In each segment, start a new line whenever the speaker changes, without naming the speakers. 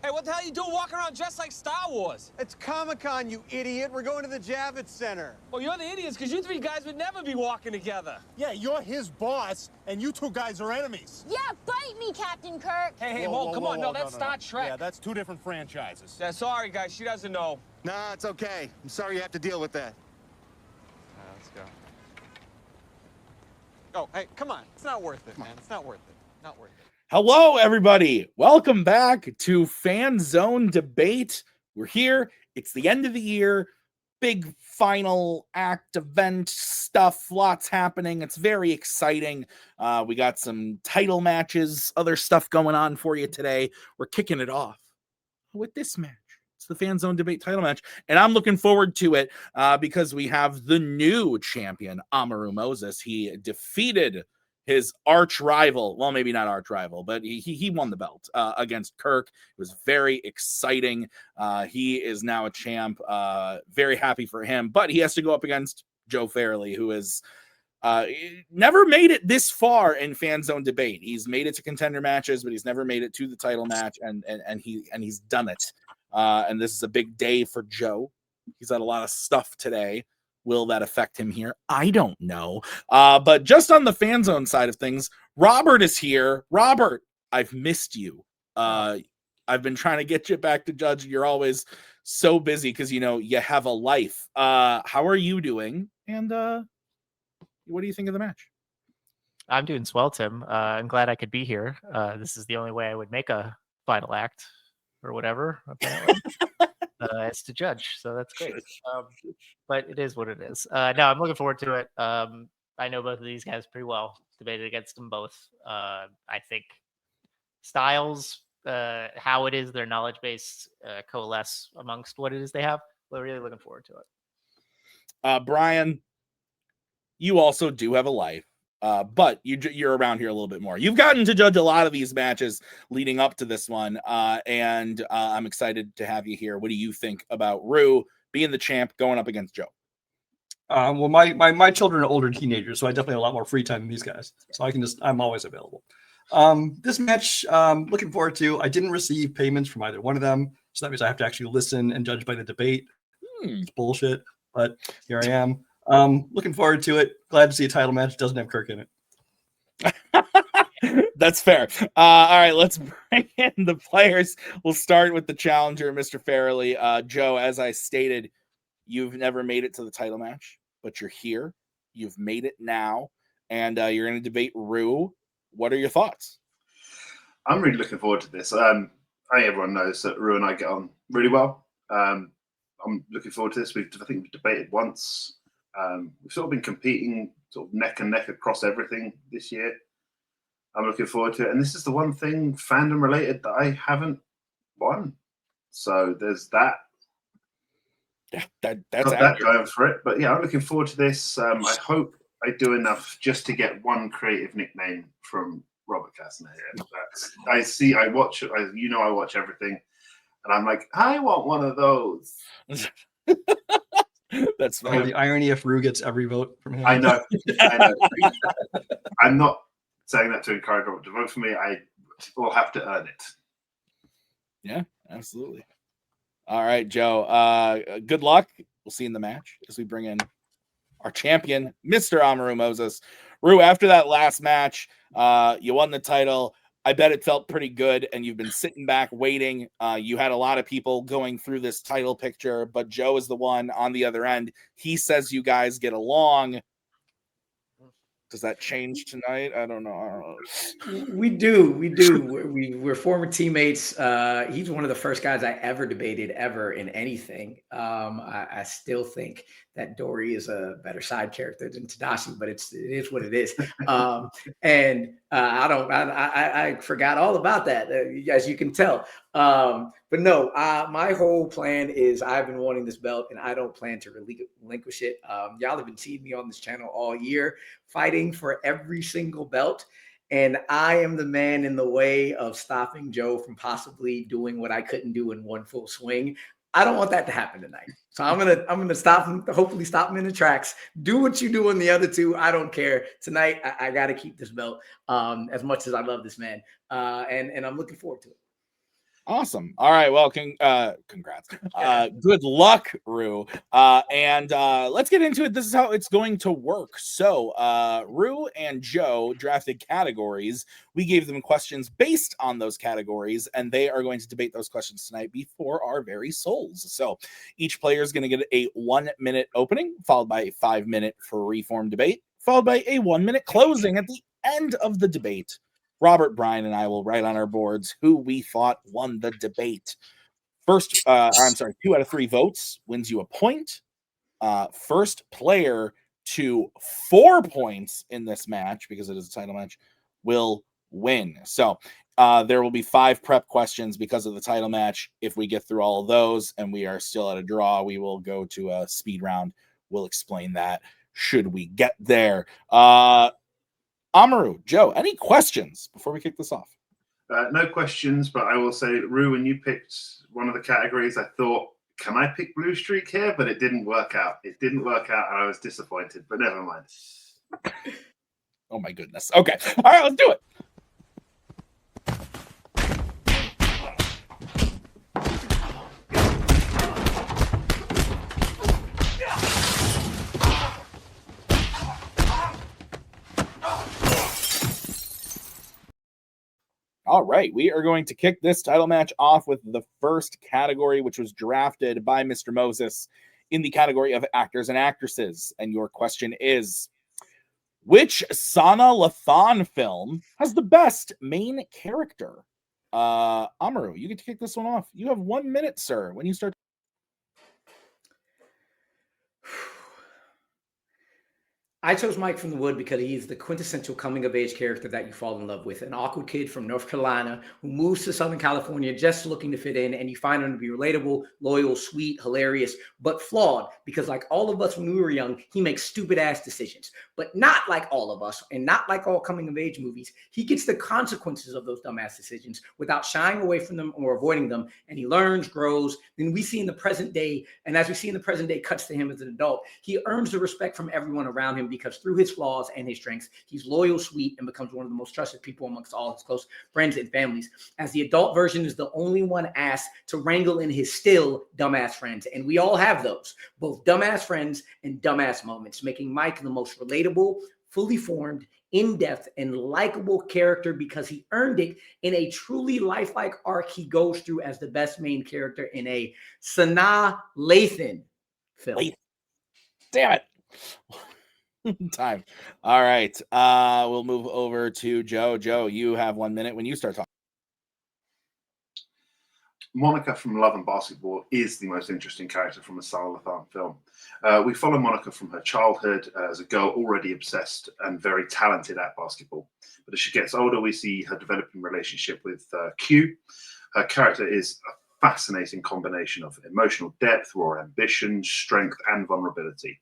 Hey, what the hell are you doing walking around dressed like Star Wars?
It's Comic-Con, you idiot. We're going to the Javits Center.
Well, you're the idiots, because you three guys would never be walking together.
Yeah, you're his boss, and you two guys are enemies.
Yeah, bite me, Captain Kirk.
Hey, whoa, come on. No, that's Star Trek.
Yeah, that's two different franchises.
Yeah, sorry, guys. She doesn't know.
Nah, it's okay. I'm sorry you have to deal with that.
Let's go.
Oh, hey, come on. It's not worth it, man. It's not worth it. Not worth it.
Hello, everybody. Welcome back to Fanzone Debate. We're here. It's the end of the year. Big final act event stuff. Lots happening. It's very exciting. We got some title matches, other stuff going on for you today. We're kicking it off with this match. It's the Fanzone Debate title match. And I'm looking forward to it because we have the new champion, Amaru Moses. He defeated his arch rival, well, maybe not arch rival, but he won the belt against Kirk. It was very exciting. He is now a champ. Very happy for him, but he has to go up against Joe Farrelly, who is never made it this far in Fanzone Debate. He's made it to contender matches, but he's never made it to the title match, and he's done it. And this is a big day for Joe. He's had a lot of stuff today. Will that affect him here? I don't know. But just on the Fanzone side of things, Robert is here. Robert, I've missed you. I've been trying to get you back to judge. You're always so busy because, you know, you have a life. How are you doing? And what do you think of the match?
I'm doing swell, Tim. I'm glad I could be here. This is the only way I would make a final act or whatever, apparently. As to judge, so that's great. But it is what it is. No, I'm looking forward to it. I know both of these guys pretty well. Debated against them both. I think styles, how it is their knowledge base coalesce amongst what it is they have. We're really looking forward to it.
Brian, you also do have a life. But you're around here a little bit more. You've gotten to judge a lot of these matches leading up to this one, and I'm excited to have you here. What do you think about Rue being the champ going up against Joe?
Well, my children are older teenagers, so I definitely have a lot more free time than these guys. So I'm always available. This match, looking forward to. I didn't receive payments from either one of them, so that means I have to actually listen and judge by the debate. It's bullshit, but here I am. Looking forward to it. Glad to see a title match. Doesn't have Kirk in
it. That's fair. All right, let's bring in the players. We'll start with the challenger, Mr. Farrelly. Joe, as I stated, you've never made it to the title match, but you're here. You've made it now, and you're going to debate Rue. What are your thoughts?
I'm really looking forward to this. I think everyone knows that Rue and I get on really well. I'm looking forward to this. I think we've debated once. We've sort of been competing sort of neck and neck across everything this year. I'm looking forward to it. And this is the one thing fandom related that I haven't won. So there's that.
Yeah, that's
that going for it. But yeah, I'm looking forward to this. I hope I do enough just to get one creative nickname from Robert Kastner here. I watch everything. And I'm like, I want one of those.
That's fine.
The irony if Rue gets every vote from him.
I know. I'm not saying that to encourage Robert to vote for me. I will have to earn it.
Yeah, absolutely. All right, Joe. Good luck. We'll see you in the match as we bring in our champion, Mr. Amaru Moses. Rue, after that last match, you won the title. I bet it felt pretty good, and you've been sitting back waiting. You had a lot of people going through this title picture, but Joe is the one on the other end. He says you guys get along. Does that change tonight? I don't know.
We do. We're former teammates. He's one of the first guys I ever debated ever in anything. I still think that Dory is a better side character than Tadashi, but it is what it is. I forgot all about that, as you can tell. But no, my whole plan is I've been wanting this belt and I don't plan to relinquish it. Y'all have been seeing me on this channel all year fighting for every single belt. And I am the man in the way of stopping Joe from possibly doing what I couldn't do in one full swing. I don't want that to happen tonight. So I'm gonna stop him, hopefully stop him in the tracks. Do what you do on the other two. I don't care. Tonight, I got to keep this belt as much as I love this man. And I'm looking forward to it.
Awesome. All right. Well, congrats. Good luck, Rue. And let's get into it. This is how it's going to work. So Rue and Joe drafted categories. We gave them questions based on those categories, and they are going to debate those questions tonight before our very souls. So each player is going to get a 1-minute opening, followed by a 5-minute free-form debate, followed by a 1-minute closing at the end of the debate. Robert, Brian, and I will write on our boards who we thought won the debate. First, 2 out of 3 votes wins you a point. First player to 4 points in this match, because it is a title match, will win. So there will be 5 prep questions because of the title match. If we get through all of those and we are still at a draw, we will go to a speed round. We'll explain that should we get there. Amaru, Joe, any questions before we kick this off?
No questions, but I will say, Rue, when you picked one of the categories, I thought, can I pick Blue Streak here? But it didn't work out. It didn't work out, and I was disappointed, but never mind.
Oh, my goodness. Okay. All right, let's do it. All right, we are going to kick this title match off with the first category, which was drafted by Mr. Moses in the category of actors and actresses. And your question is, which Sana Lathan film has the best main character? Amaru, you get to kick this one off. You have 1 minute, sir, when you start.
I chose Mike from the Wood because he's the quintessential coming-of-age character that you fall in love with. An awkward kid from North Carolina who moves to Southern California just looking to fit in, and you find him to be relatable, loyal, sweet, hilarious, but flawed because, like all of us when we were young, he makes stupid-ass decisions. But not like all of us, and not like all coming-of-age movies. He gets the consequences of those dumbass decisions without shying away from them or avoiding them, and he learns, grows. Then we see in the present day, and as we see in the present day cuts to him as an adult, he earns the respect from everyone around him because through his flaws and his strengths, he's loyal, sweet, and becomes one of the most trusted people amongst all his close friends and families. As the adult version is the only one asked to wrangle in his still dumbass friends. And we all have those, both dumbass friends and dumbass moments, making Mike the most relatable, fully formed, in-depth, and likable character because he earned it in a truly lifelike arc he goes through as the best main character in a Sana Lathan film.
Damn it. Time. All right. We'll move over to Joe. Joe, you have 1 minute when you start talking.
Monica from Love and Basketball is the most interesting character from a Sana Lathan film. We follow Monica from her childhood as a girl already obsessed and very talented at basketball. But as she gets older, we see her developing relationship with Q. Her character is a fascinating combination of emotional depth, raw ambition, strength, and vulnerability.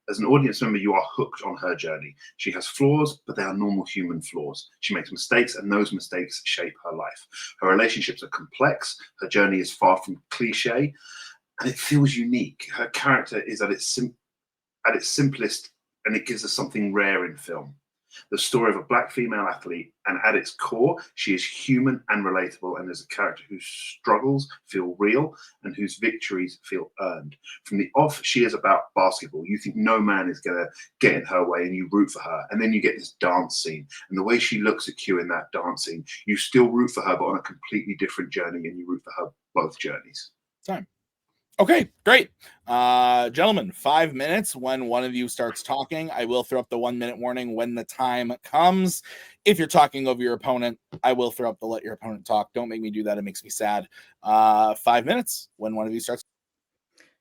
As an audience member, you are hooked on her journey. She has flaws, but they are normal human flaws. She makes mistakes, and those mistakes shape her life. Her relationships are complex. Her journey is far from cliche, and it feels unique. Her character is at its simplest, and it gives us something rare in film. The story of a Black female athlete, and at its core, she is human and relatable, and is a character whose struggles feel real and whose victories feel earned. From the off, she is about basketball. You think no man is going to get in her way, and you root for her. And then you get this dance scene, and the way she looks at Q in that dance scene, you still root for her, but on a completely different journey, and you root for her both journeys.
Time. Okay, great. Gentlemen, 5 minutes when one of you starts talking. I will throw up the 1 minute warning when the time comes. If you're talking over your opponent, I will throw up the let your opponent talk. Don't make me do that. It makes me sad. 5 minutes when one of you starts.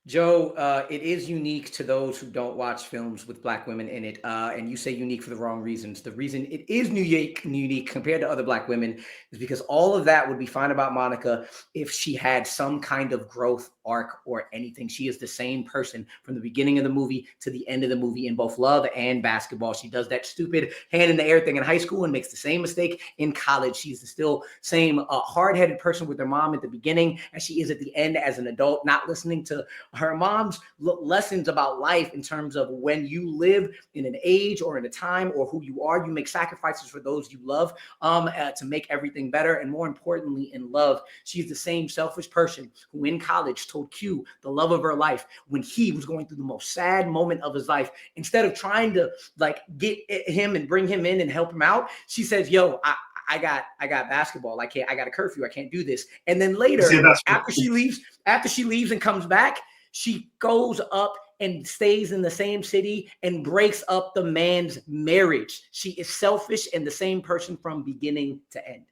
Joe, it is unique to those who don't watch films with Black women in it. And you say unique for the wrong reasons. The reason it is unique compared to other Black women is because all of that would be fine about Monica if she had some kind of growth arc or anything. She is the same person from the beginning of the movie to the end of the movie in both love and basketball. She does that stupid hand in the air thing in high school and makes the same mistake in college. She's the still same hard-headed person with her mom at the beginning as she is at the end as an adult, not listening to Her mom's lessons about life in terms of when you live in an age or in a time or who you are, you make sacrifices for those you love to make everything better. And more importantly, in love, she's the same selfish person who in college told Q, the love of her life, when he was going through the most sad moment of his life, instead of trying to like get him and bring him in and help him out, she says, yo, I got basketball. I got a curfew. I can't do this. And then later, after she leaves and comes back, she goes up and stays in the same city and breaks up the man's marriage. She is selfish and the same person from beginning to end.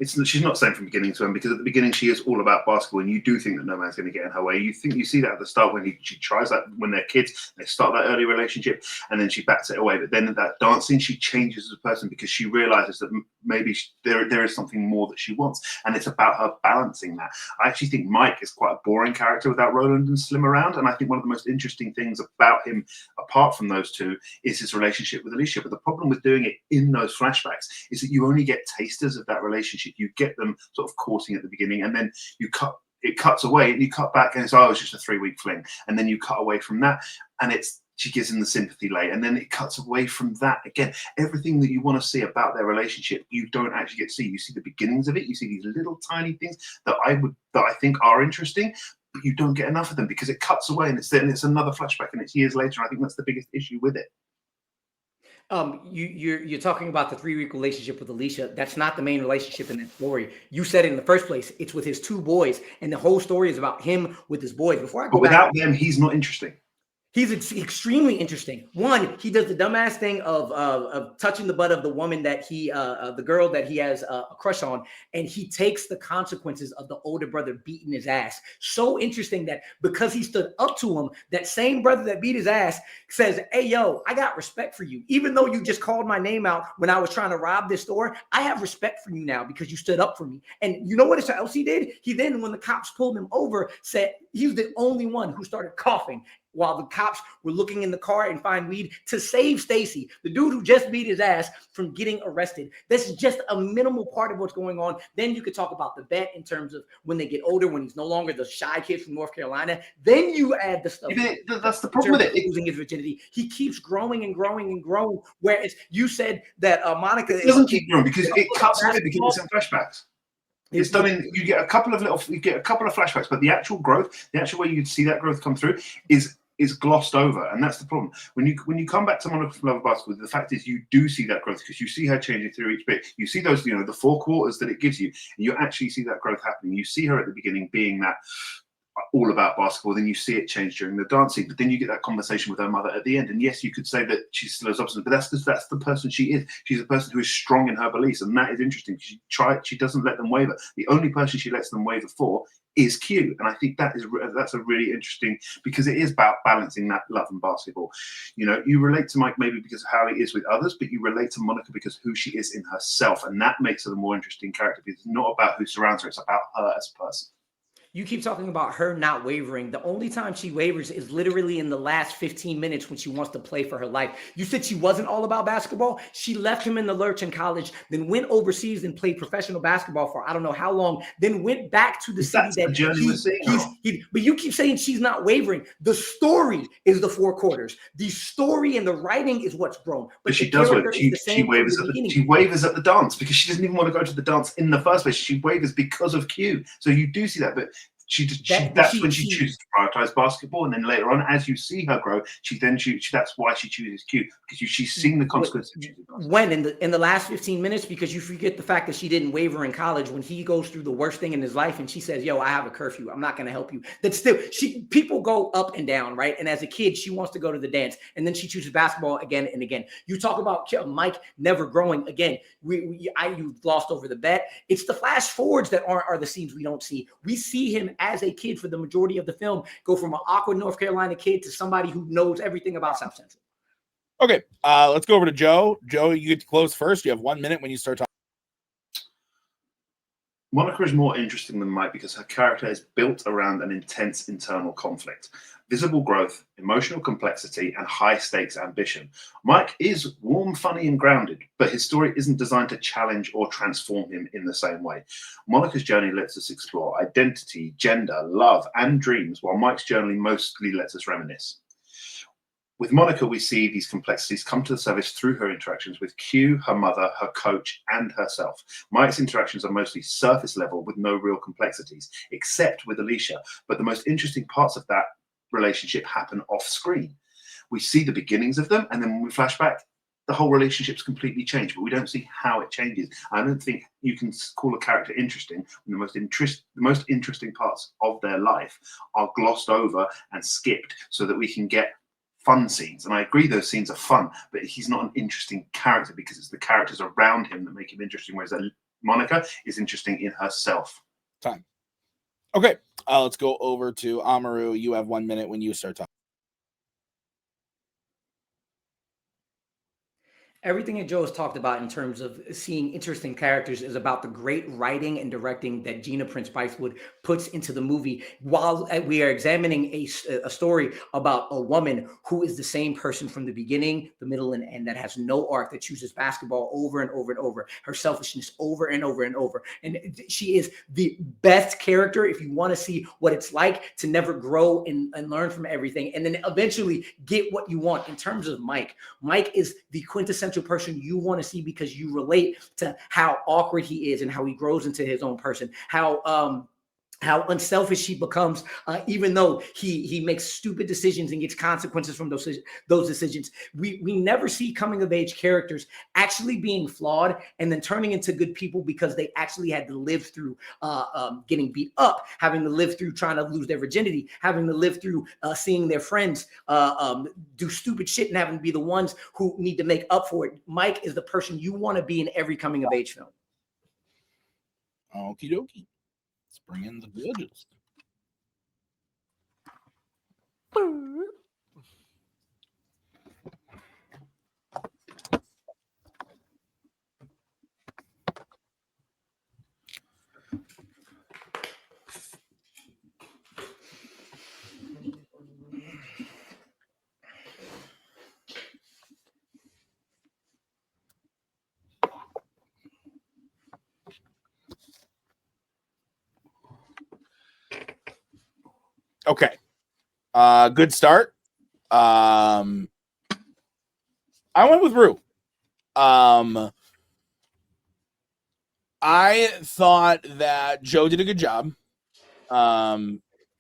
She's not saying from beginning to end, because at the beginning she is all about basketball, and you do think that no man's going to get in her way. You see that at the start when she tries that when they're kids, they start that early relationship, and then she bats it away. But then at that dancing, she changes as a person because she realizes that maybe there is something more that she wants, and it's about her balancing that. I actually think Mike is quite a boring character without Roland and Slim around, and I think one of the most interesting things about him, apart from those two, is his relationship with Alicia. But the problem with doing it in those flashbacks is that you only get tasters of that relationship. You get them sort of courting at the beginning, and then it cuts away, and you cut back, and it's it's just a 3-week fling, and then you cut away from that, and she gives him the sympathy lay, and then it cuts away from that again. Everything that you want to see about their relationship, you don't actually get to see. You see the beginnings of it. You see these little tiny things that I think are interesting, but you don't get enough of them because it cuts away, and it's another flashback, and it's years later. And I think that's the biggest issue with it.
You're talking about the 3-week relationship with Alicia. That's not the main relationship in that story. You said it in the first place. It's with his 2 boys, and the whole story is about him with his boys. Before I go
but without them, he's not interesting.
He's extremely interesting. One, he does the dumbass thing of touching the butt of the woman that the girl that he has a crush on, and he takes the consequences of the older brother beating his ass. So interesting that because he stood up to him, that same brother that beat his ass says, hey, yo, I got respect for you. Even though you just called my name out when I was trying to rob this store, I have respect for you now because you stood up for me. And you know what else he did? He then, when the cops pulled him over, said he was the only one who started coughing while the cops were looking in the car and find weed to save Stacy, the dude who just beat his ass, from getting arrested. This is just a minimal part of what's going on. Then you could talk about the bet in terms of when they get older, when he's no longer the shy kid from North Carolina. Then you add the stuff.
That's the problem with it.
Losing his virginity. He keeps growing and growing and growing. Whereas you said that Monica
doesn't keep growing because it cuts away because it's in flashbacks. It's done in. You get a couple of flashbacks, but the actual growth, the actual way you see that growth come through, is glossed over, and that's the problem. When you come back to Monica from Love of Basketball, the fact is you do see that growth because you see her changing through each bit. You see those, the 4 quarters that it gives you, and you actually see that growth happening. You see her at the beginning being that all about basketball, then you see it change during the dancing, but then you get that conversation with her mother at the end. And yes, you could say that she's still as obstinate, but that's the person she is. She's a person who is strong in her beliefs, and that is interesting. She doesn't let them waver. The only person she lets them waver for is Q, and I think that's a really interesting, because it is about balancing that love and basketball. You relate to Mike maybe because of how he is with others, but you relate to Monica because of who she is in herself, and that makes her the more interesting character, because it's not about who surrounds her, it's about her as a person.
You keep talking about her not wavering. The only time she wavers is literally in the last 15 minutes when she wants to play for her life. You said she wasn't all about basketball. She left him in the lurch in college, then went overseas and played professional basketball for I don't know how long, then went back to the city that but you keep saying she's not wavering. The story is the 4 quarters. The story and the writing is what's grown. But
she does waver. She wavers at the dance because she doesn't even want to go to the dance in the first place. She wavers because of Q. So you do see that, but that's when she chooses to prioritize basketball, and then later on, as you see her grow, that's why she chooses Q, because she's seen the consequences.
When in the last 15 minutes, because you forget the fact that she didn't waver in college when he goes through the worst thing in his life, and she says, "Yo, I have a curfew. I'm not going to help you." That's still people go up and down, right? And as a kid, she wants to go to the dance, and then she chooses basketball again and again. You talk about Mike never growing again. You glossed over the bet. It's the flash forwards that are the scenes we don't see. We see him as a kid for the majority of the film go from an awkward North Carolina kid to somebody who knows everything about South Central.
Okay, let's go over to Joe. Joe, you get to close first. You have 1 minute when you start talking.
Monica is more interesting than Mike because her character is built around an intense internal conflict, visible growth, emotional complexity, and high stakes ambition. Mike is warm, funny, and grounded, but his story isn't designed to challenge or transform him in the same way. Monica's journey lets us explore identity, gender, love, and dreams, while Mike's journey mostly lets us reminisce. With Monica, we see these complexities come to the surface through her interactions with Q, her mother, her coach, and herself. Mike's interactions are mostly surface level with no real complexities, except with Alicia. But the most interesting parts of that relationship happen off screen. We see the beginnings of them, and then when we flash back, the whole relationship's completely changed, but we don't see how it changes. I don't think you can call a character interesting when the most interesting parts of their life are glossed over and skipped so that we can get fun scenes. And I agree those scenes are fun, but he's not an interesting character because it's the characters around him that make him interesting, whereas Monica is interesting in herself.
Time. Okay, let's go over to Amaru. You have 1 minute when you start talking.
Everything that Joe has talked about in terms of seeing interesting characters is about the great writing and directing that Gina Prince Bythewood puts into the movie while we are examining a story about a woman who is the same person from the beginning, the middle, and end, that has no arc, that chooses basketball over and over and over, her selfishness over and over and over. And she is the best character if you want to see what it's like to never grow and learn from everything and then eventually get what you want. In terms of Mike, Mike is the quintessential person you want to see because you relate to how awkward he is and how he grows into his own person, how unselfish he becomes, even though he makes stupid decisions and gets consequences from those decisions. We never see coming of age characters actually being flawed and then turning into good people because they actually had to live through getting beat up, having to live through trying to lose their virginity, having to live through seeing their friends do stupid shit and having to be the ones who need to make up for it. Mike is the person you want to be in every coming of age film.
Okie dokie. Let's bring in the judges. Okay. Good start. I went with Rue. I thought that Joe did a good job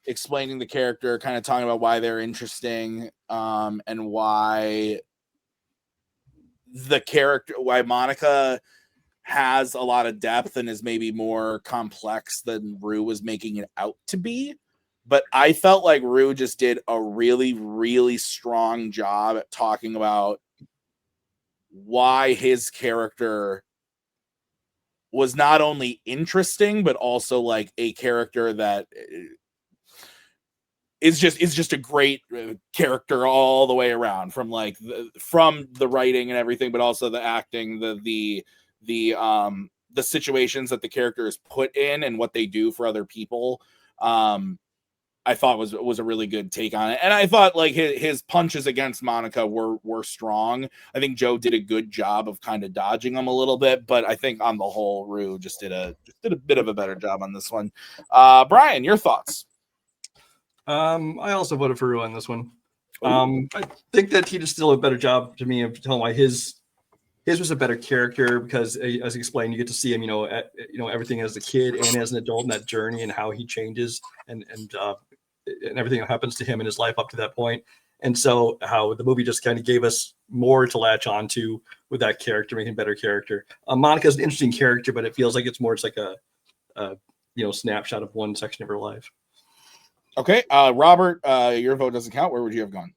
explaining the character, kind of talking about why they're interesting, and why Monica has a lot of depth and is maybe more complex than Rue was making it out to be. But I felt like Rue just did a really, really strong job at talking about why his character was not only interesting, but also like a character that is just a great character all the way around, from like from the writing and everything, but also the acting, the situations that the character is put in and what they do for other people. I thought was a really good take on it. And I thought like his punches against Monica were strong. I think Joe did a good job of kind of dodging them a little bit, but I think on the whole, Rue just did a bit of a better job on this one. Brian, your thoughts?
I also voted for Rue on this one. I think that he just did a better job to me of telling why his was a better character, because as explained, you get to see him, everything as a kid and as an adult in that journey and how he changes and everything that happens to him in his life up to that point. And so how the movie just kind of gave us more to latch on to with that character, making a better character. Monica's an interesting character, but it feels like it's more just like a snapshot of one section of her life.
Okay. Robert, your vote doesn't count. Where would you have gone?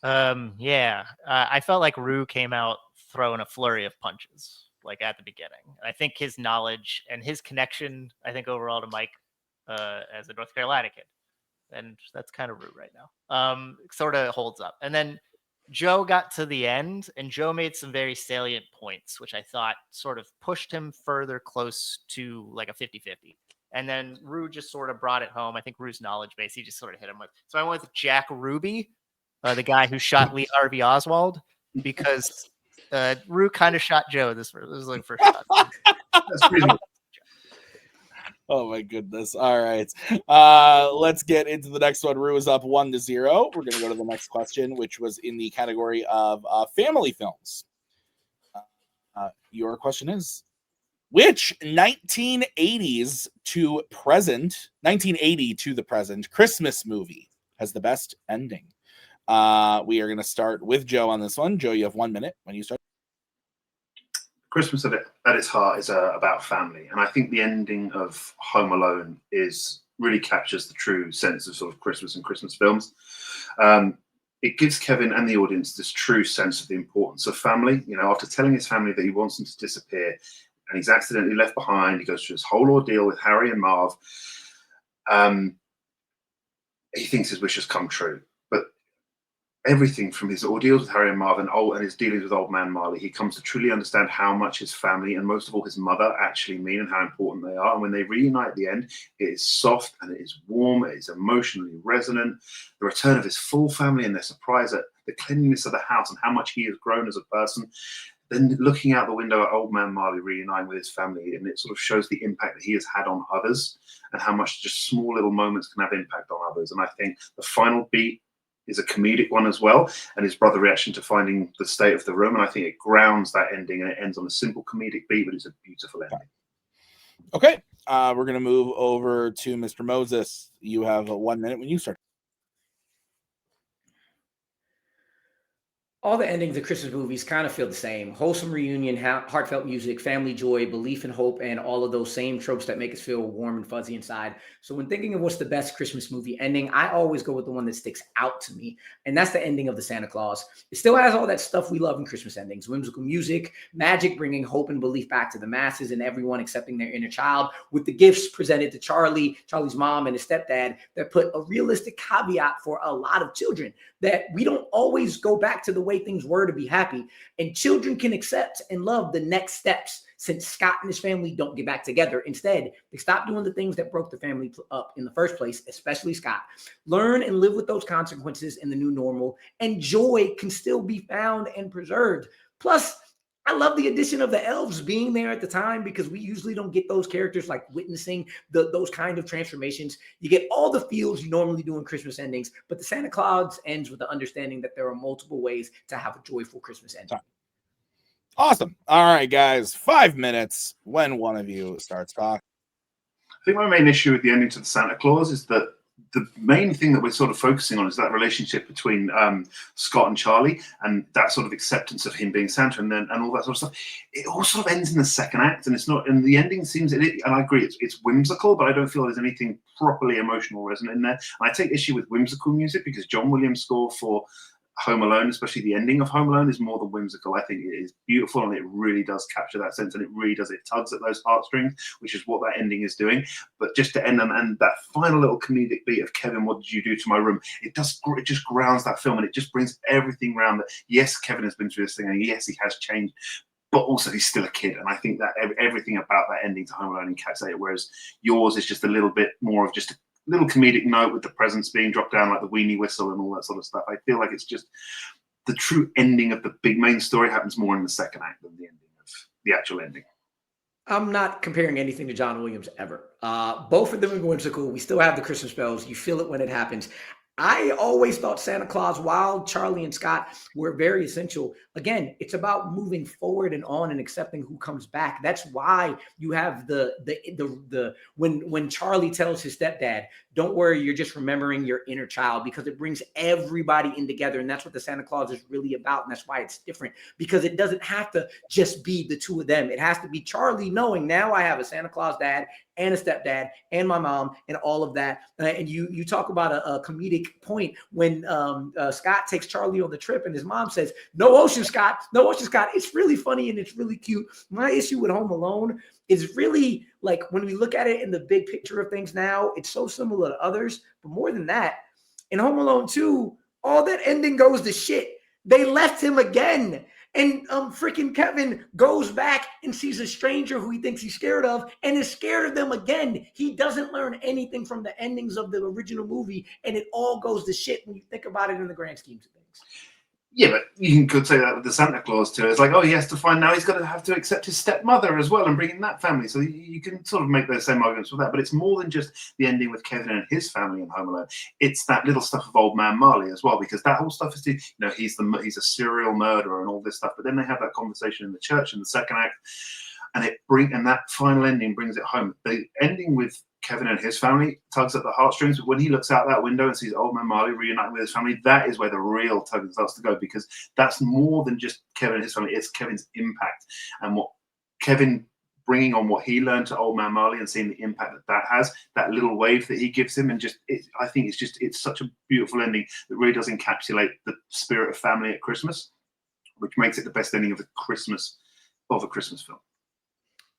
I felt like Rue came out throwing a flurry of punches, like at the beginning. I think his knowledge and his connection, I think overall to Mike as a North Carolina kid, and that's kind of Rue right now, sort of holds up. And then Joe got to the end, and Joe made some very salient points, which I thought sort of pushed him further close to like a 50-50. And then Rue just sort of brought it home. I think Rue's knowledge base, he just sort of hit him with. So I went with Jack Ruby, the guy who shot Lee Harvey Oswald, because Rue kind of shot Joe. This was like the first shot.
That's reasonable.
Oh my goodness. All right. Let's get into the next one. Rue is up 1-0. We're going to go to the next question, which was in the category of family films. Your question is, which 1980 to the present Christmas movie has the best ending? We are going to start with Joe on this one. Joe, you have 1 minute when you start.
Christmas at its heart is about family, and I think the ending of Home Alone really captures the true sense of sort of Christmas and Christmas films. It gives Kevin and the audience this true sense of the importance of family. You know, after telling his family that he wants them to disappear, and he's accidentally left behind, he goes through this whole ordeal with Harry and Marv. He thinks his wishes come true, but everything from his ordeals with Harry and Marv and his dealings with old man Marley, he comes to truly understand how much his family and most of all his mother actually mean and how important they are. And when they reunite at the end, it is soft and it is warm, it is emotionally resonant. The return of his full family and their surprise at the cleanliness of the house and how much he has grown as a person. Then looking out the window at old man Marley reuniting with his family, and it sort of shows the impact that he has had on others and how much just small little moments can have impact on others. And I think the final beat is a comedic one as well, and his brother reaction to finding the state of the room, and I think it grounds that ending, and it ends on a simple comedic beat, but it's a beautiful ending.
Okay, we're gonna move over to Mr. Moses. You have 1 minute when you start.
All the endings of Christmas movies kind of feel the same. Wholesome reunion, heartfelt music, family joy, belief and hope, and all of those same tropes that make us feel warm and fuzzy inside. So when thinking of what's the best Christmas movie ending, I always go with the one that sticks out to me, and that's the ending of The Santa Claus. It still has all that stuff we love in Christmas endings: whimsical music, magic bringing hope and belief back to the masses, and everyone accepting their inner child, with the gifts presented to Charlie's mom and his stepdad that put a realistic caveat for a lot of children, that we don't always go back to the way things were to be happy, and children can accept and love the next steps, since Scott and his family don't get back together. Instead, they stop doing the things that broke the family up in the first place, especially Scott. Learn and live with those consequences in the new normal, and joy can still be found and preserved. Plus, I love the addition of the elves being there at the time, because we usually don't get those characters like witnessing those kind of transformations. You get all the feels you normally do in Christmas endings, but the Santa Claus ends with the understanding that there are multiple ways to have a joyful Christmas ending.
Awesome. All right, guys, 5 minutes when one of you starts talking.
I think my main issue with the ending to the Santa Claus is that the main thing that we're sort of focusing on is that relationship between Scott and Charlie, and that sort of acceptance of him being Santa, and all that sort of stuff. It all sort of ends in the second act, and it's not. And the ending seems, and I agree, it's whimsical, but I don't feel there's anything properly emotional resonant in there. And I take issue with whimsical music, because John Williams' score for Home Alone, especially the ending of Home Alone, is more than whimsical. I think it is beautiful, and it really does capture that sense, and it tugs at those heartstrings, which is what that ending is doing. But just to end on, and that final little comedic beat of Kevin, what did you do to my room? It just grounds that film, and it just brings everything around that. Yes, Kevin has been through this thing, and yes, he has changed, but also he's still a kid. And I think that everything about that ending to Home Alone encapsulates it, whereas yours is just a little bit more of just a little comedic note with the presents being dropped down, like the weenie whistle and all that sort of stuff. I feel like it's just the true ending of the big main story happens more in the second act than the ending of the actual ending.
I'm not comparing anything to John Williams ever. Both of them are whimsical. We still have the Christmas bells. You feel it when it happens. I always thought Santa Claus, while Charlie and Scott were very essential, again, it's about moving forward and on and accepting who comes back. That's why you have when Charlie tells his stepdad, "Don't worry, you're just remembering your inner child," because it brings everybody in together. And that's what the Santa Claus is really about. And that's why it's different, because it doesn't have to just be the two of them. It has to be Charlie knowing, now I have a Santa Claus dad and a stepdad and my mom and all of that. And you talk about a comedic point when Scott takes Charlie on the trip and his mom says, "No ocean, Scott, no ocean, Scott." It's really funny and it's really cute. My issue with Home Alone is really, like, when we look at it in the big picture of things now, it's so similar to others. But more than that, in Home Alone 2, all that ending goes to shit. They left him again. And freaking Kevin goes back and sees a stranger who he thinks he's scared of and is scared of them again. He doesn't learn anything from the endings of the original movie, and it all goes to shit when you think about it in the grand schemes of things.
Yeah, but you could say that with the Santa Claus too. It's like, oh, he has to find now he's got to have to accept his stepmother as well and bring in that family. So you can sort of make those same arguments with that. But it's more than just the ending with Kevin and his family in Home Alone. It's that little stuff of Old Man Marley as well, because that whole stuff is, he's a serial murderer and all this stuff. But then they have that conversation in the church in the second act, and that final ending brings it home. The ending with Kevin and his family tugs at the heartstrings, but when he looks out that window and sees Old Man Marley reuniting with his family, that is where the real tug starts to go, because that's more than just Kevin and his family. It's Kevin's impact and what Kevin bringing on what he learned to Old Man Marley and seeing the impact that has, that little wave that he gives him. And I think it's such a beautiful ending that really does encapsulate the spirit of family at Christmas, which makes it the best ending of a Christmas film.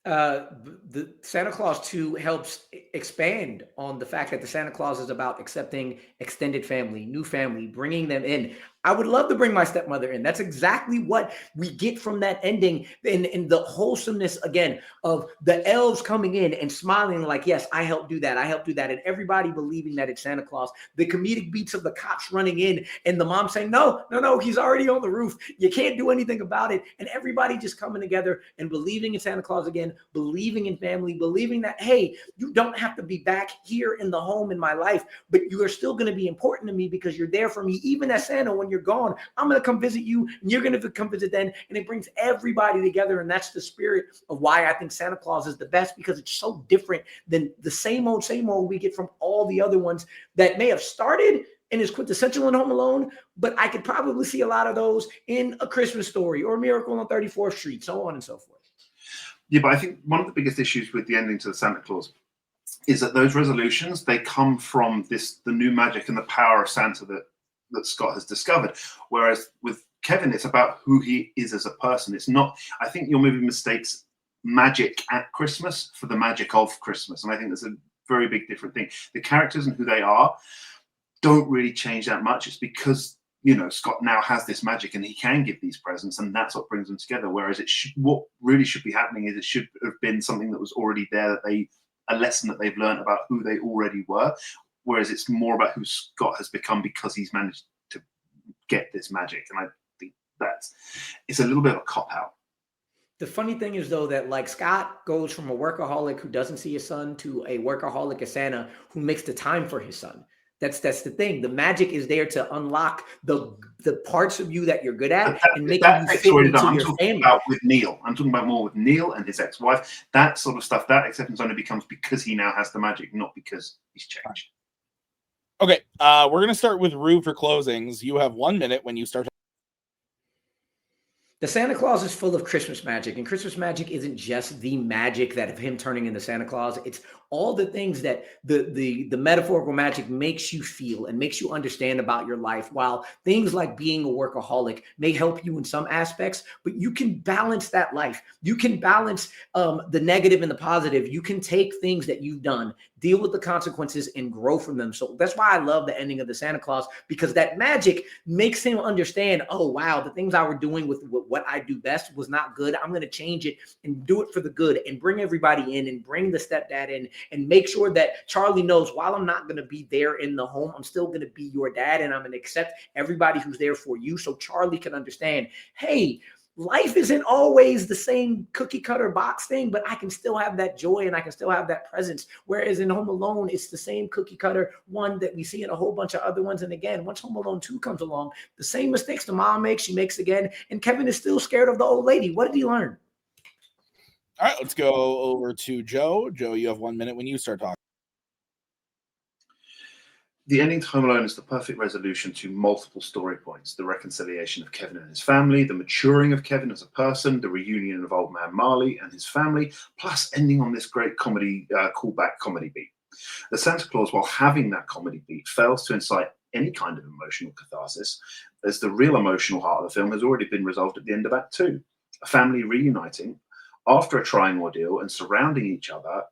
The Santa Claus 2 helps expand on the fact that the Santa Claus is about accepting extended family, new family, bringing them in. I would love to bring my stepmother in. That's exactly what we get from that ending, and the wholesomeness, again, of the elves coming in and smiling like, yes, I helped do that. I helped do that. And everybody believing that it's Santa Claus. The comedic beats of the cops running in and the mom saying, no, he's already on the roof. You can't do anything about it. And everybody just coming together and believing in Santa Claus again, believing in family, believing that, hey, you don't have to be back here in the home in my life, but you are still going to be important to me because you're there for me. Even as Santa, when you're gone, I'm going to come visit you and you're going to come visit then. And it brings everybody together. And that's the spirit of why I think Santa Claus is the best, because it's so different than the same old we get from all the other ones that may have started and is quintessential in Home Alone, but I could probably see a lot of those in A Christmas Story or Miracle on 34th Street, so on and so forth.
Yeah, but I think one of the biggest issues with the ending to the Santa Claus is that those resolutions, they come from the new magic and the power of Santa that Scott has discovered. Whereas with Kevin, it's about who he is as a person. It's not, I think your movie mistakes magic at Christmas for the magic of Christmas. And I think that's a very big different thing. The characters and who they are don't really change that much. It's because, Scott now has this magic and he can give these presents, and that's what brings them together. Whereas what really should be happening is it should have been something that was already there, a lesson that they've learned about who they already were. Whereas it's more about who Scott has become because he's managed to get this magic. And I think it's a little bit of a cop-out.
The funny thing is, though, that like Scott goes from a workaholic who doesn't see his son to a workaholic as Santa who makes the time for his son. That's the thing. The magic is there to unlock the parts of you that you're good at and make you fit into your family.
With Neil. I'm talking about more with Neil and his ex-wife. That sort of stuff, that acceptance only becomes because he now has the magic, not because he's changed.
Okay, we're going to start with Rue for closings. You have 1 minute when you start.
The Santa Claus is full of Christmas magic, and Christmas magic isn't just the magic that of him turning into Santa Claus. It's all the things that the metaphorical magic makes you feel and makes you understand about your life. While things like being a workaholic may help you in some aspects, but you can balance that life. You can balance the negative and the positive. You can take things that you've done, deal with the consequences, and grow from them. So that's why I love the ending of the Santa Claus, because that magic makes him understand, oh, wow, the things I were doing with what I do best was not good. I'm going to change it and do it for the good and bring everybody in and bring the stepdad in and make sure that Charlie knows, while I'm not going to be there in the home, I'm still going to be your dad, and I'm going to accept everybody who's there for you. So Charlie can understand, hey, life isn't always the same cookie cutter box thing, but I can still have that joy and I can still have that presence. Whereas in Home Alone, it's the same cookie cutter one that we see in a whole bunch of other ones. And again, once Home Alone 2 comes along, the same mistakes the mom makes, she makes again. And Kevin is still scared of the old lady. What did he learn?
All right, let's go over to Joe. Joe, you have 1 minute when you start talking.
The ending to Home Alone is the perfect resolution to multiple story points. The reconciliation of Kevin and his family, the maturing of Kevin as a person, the reunion of Old Man Marley and his family, plus ending on this great comedy, callback comedy beat. The Santa Claus, while having that comedy beat, fails to incite any kind of emotional catharsis, as the real emotional heart of the film has already been resolved at the end of Act 2. A family reuniting after a trying ordeal and surrounding each other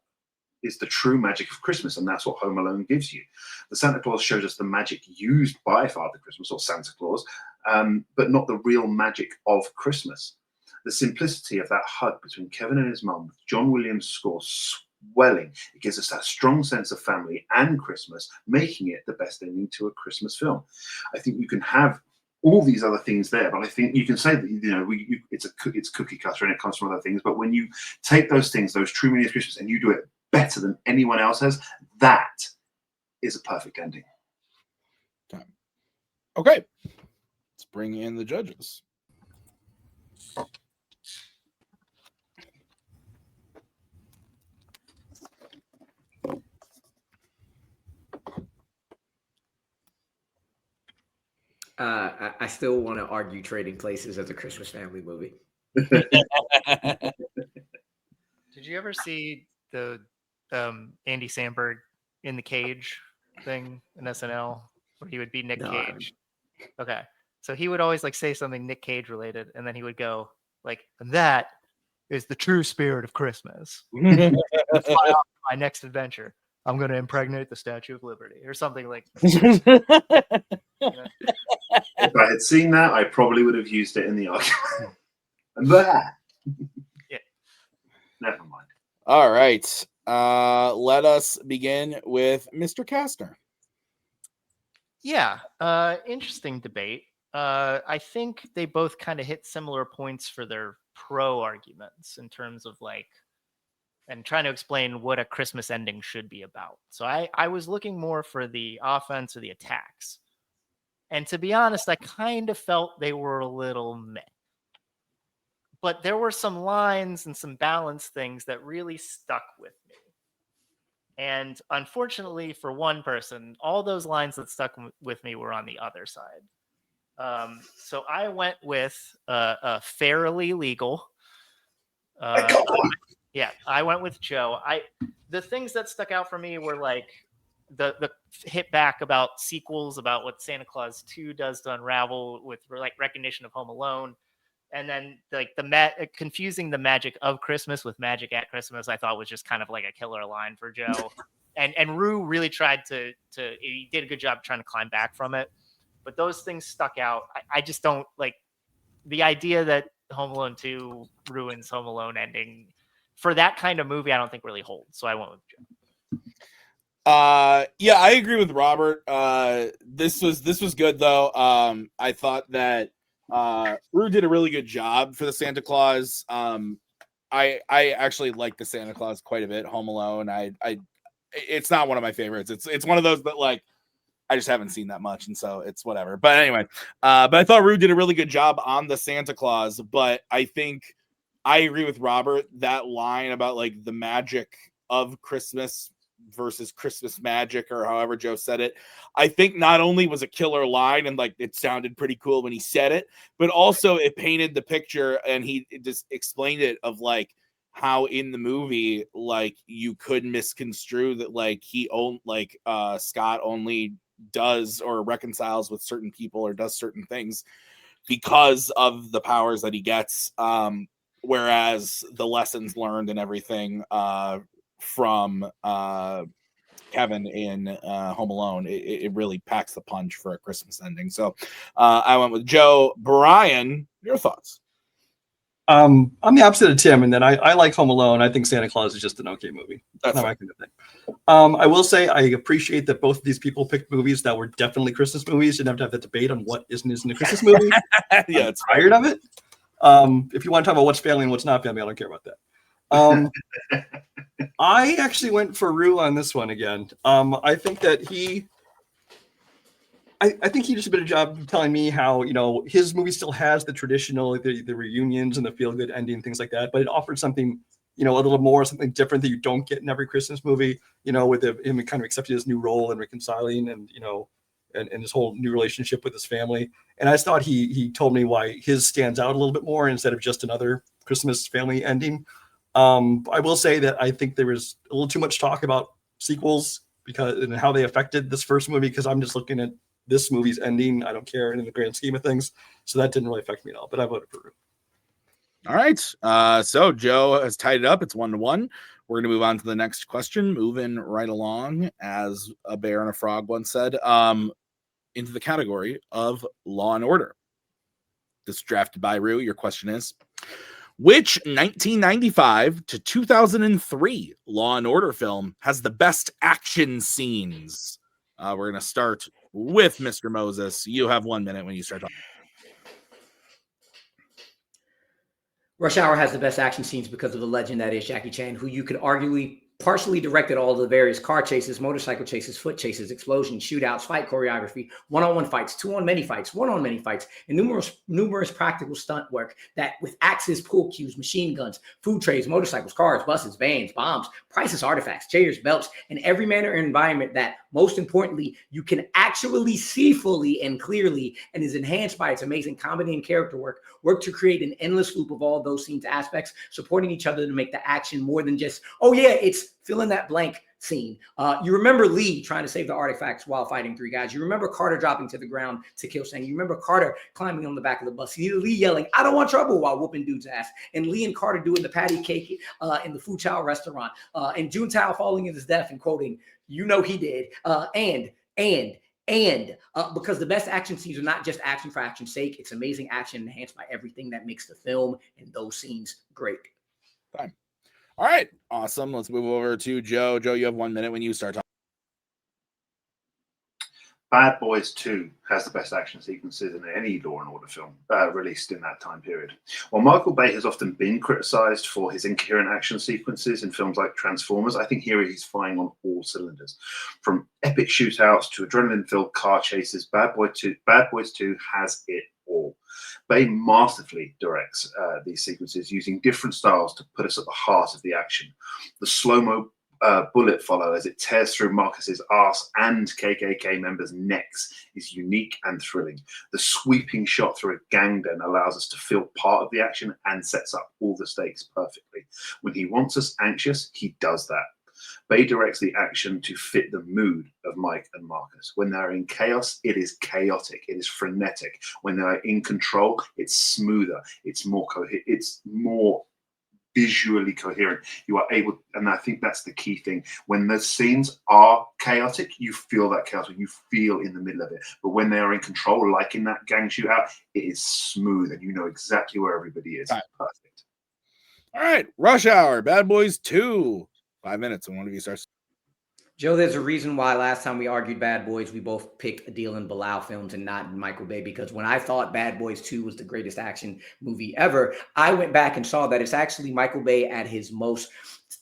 is the true magic of Christmas, and that's what Home Alone gives you. The Santa Claus shows us the magic used by Father Christmas, or Santa Claus, but not the real magic of Christmas. The simplicity of that hug between Kevin and his mum, with John Williams' score swelling, it gives us that strong sense of family and Christmas, making it the best ending to a Christmas film. I think you can have all these other things there, but I think you can say that it's cookie cutter and it comes from other things. But when you take those things, those true meaning of Christmas, and you do it better than anyone else has, that is a perfect ending.
Okay, let's bring in the judges.
I still want to argue Trading Places as a Christmas family movie.
Did you ever see the Andy Samberg in the cage thing in SNL where he would be Nick Cage? Okay, so he would always like say something Nick Cage related, and then he would go like, "That is the true spirit of Christmas. My next adventure, I'm going to impregnate the Statue of Liberty," or something like.
If I had seen that, I probably would have used it in the argument. And that.
Yeah.
Never mind.
All right. Let us begin with Mr. Kastner.
Yeah. Interesting debate. I think they both kind of hit similar points for their pro arguments in terms of like, and trying to explain what a Christmas ending should be about. So I was looking more for the offense or the attacks. And to be honest, I kind of felt they were a little meh. But there were some lines and some balance things that really stuck with me. And unfortunately for one person, all those lines that stuck with me were on the other side. So I went with Farrelly Legal. Yeah, I went with Joe. The things that stuck out for me were like the hit back about sequels, about what Santa Claus 2 does to Unravel with like recognition of Home Alone. And then like confusing the magic of Christmas with magic at Christmas, I thought was just kind of like a killer line for Joe. And Rue really tried he did a good job trying to climb back from it. But those things stuck out. I just don't like the idea that Home Alone 2 ruins Home Alone ending. For that kind of movie, I don't think really holds. So I went with Joe.
Yeah, I agree with Robert. This was good though. I thought that Rue did a really good job for the Santa Claus. I actually like the Santa Claus quite a bit. Home Alone. It's not one of my favorites. It's one of those that like I just haven't seen that much, and so it's whatever. But anyway, but I thought Rue did a really good job on the Santa Claus. But I think I agree with Robert, that line about like the magic of Christmas versus Christmas magic, or however Joe said it. I think not only was a killer line and like it sounded pretty cool when he said it, but also it painted the picture, and he just explained it of like how in the movie like you could misconstrue that like Scott only does or reconciles with certain people or does certain things because of the powers that he gets, whereas the lessons learned and everything from Kevin in Home Alone, it really packs the punch for a Christmas ending. So I went with Joe. Brian, your thoughts?
I'm the opposite of Tim, and then I like Home Alone. I think Santa Claus is just an okay movie.
That's
not my kind of thing. I will say I appreciate that both of these people picked movies that were definitely Christmas movies. Didn't have to have that debate on what isn't a Christmas movie.
Yeah,
I'm tired of it. If you want to talk about what's family and what's not family, I don't care about that. I actually went for Rue on this one again. I think that I think he did a better job of telling me how, his movie still has the traditional, the reunions and the feel-good ending, things like that, but it offered something, a little more, something different that you don't get in every Christmas movie, with him kind of accepting his new role and reconciling and his whole new relationship with his family. And I just thought he told me why his stands out a little bit more instead of just another Christmas family ending. I will say that I think there was a little too much talk about sequels and how they affected this first movie, because I'm just looking at this movie's ending. I don't care in the grand scheme of things. So that didn't really affect me at all, but I voted for Rue.
All right. So Joe has tied it up. It's 1-1. We're going to move on to the next question, moving right along, as a bear and a frog once said, into the category of Law and Order. This is drafted by Rue. Your question is, which 1995 to 2003 Law and Order film has the best action scenes? We're going to start with Mr. Moses. You have 1 minute when you start talking.
Rush Hour has the best action scenes because of the legend that is Jackie Chan, who you could arguably partially directed all the various car chases, motorcycle chases, foot chases, explosions, shootouts, fight choreography, one-on-one fights, two-on-many fights, one-on-many fights, and numerous practical stunt work that with axes, pool cues, machine guns, food trays, motorcycles, cars, buses, vans, bombs, priceless artifacts, chairs, belts, and every manner of environment that, most importantly, you can actually see fully and clearly and is enhanced by its amazing comedy and character work to create an endless loop of all those scenes aspects, supporting each other to make the action more than just, oh yeah, it's fill in that blank scene. You remember Lee trying to save the artifacts while fighting three guys. You remember Carter dropping to the ground to kill Sang. You remember Carter climbing on the back of the bus. You Lee yelling, "I don't want trouble," while whooping dude's ass. And Lee and Carter doing the patty cake in the Fu Chao restaurant. And Juntao falling in his death and quoting, "You know he did." Because the best action scenes are not just action for action's sake. It's amazing action enhanced by everything that makes the film and those scenes great.
Fine. All right, awesome. Let's move over to Joe. Joe, you have 1 minute when you start talking.
Bad Boys 2 has the best action sequences in any Law and Order film released in that time period. While Michael Bay has often been criticized for his incoherent action sequences in films like Transformers, I think here he's firing on all cylinders. From epic shootouts to adrenaline-filled car chases, Bad Boys 2 has it all. Bay masterfully directs these sequences using different styles to put us at the heart of the action. The slow-mo bullet follow as it tears through Marcus's arse and KKK members' necks is unique and thrilling. The sweeping shot through a gang den allows us to feel part of the action and sets up all the stakes perfectly. When he wants us anxious, he does that. Bay directs the action to fit the mood of Mike and Marcus. When they're in chaos, it is chaotic. It is frenetic. When they're in control, it's smoother. It's more visually coherent. You are able, and I think that's the key thing. When the scenes are chaotic, you feel that chaos. You feel in the middle of it. But when they are in control, like in that gang shootout, it is smooth, and you know exactly where everybody is.
Right.
Perfect.
All right, Rush Hour, Bad Boys 2. 5 minutes, and one of you starts.
Joe, there's a reason why last time we argued Bad Boys, we both picked Adil and Bilal films and not Michael Bay, because when I thought Bad Boys 2 was the greatest action movie ever, I went back and saw that it's actually Michael Bay at his most,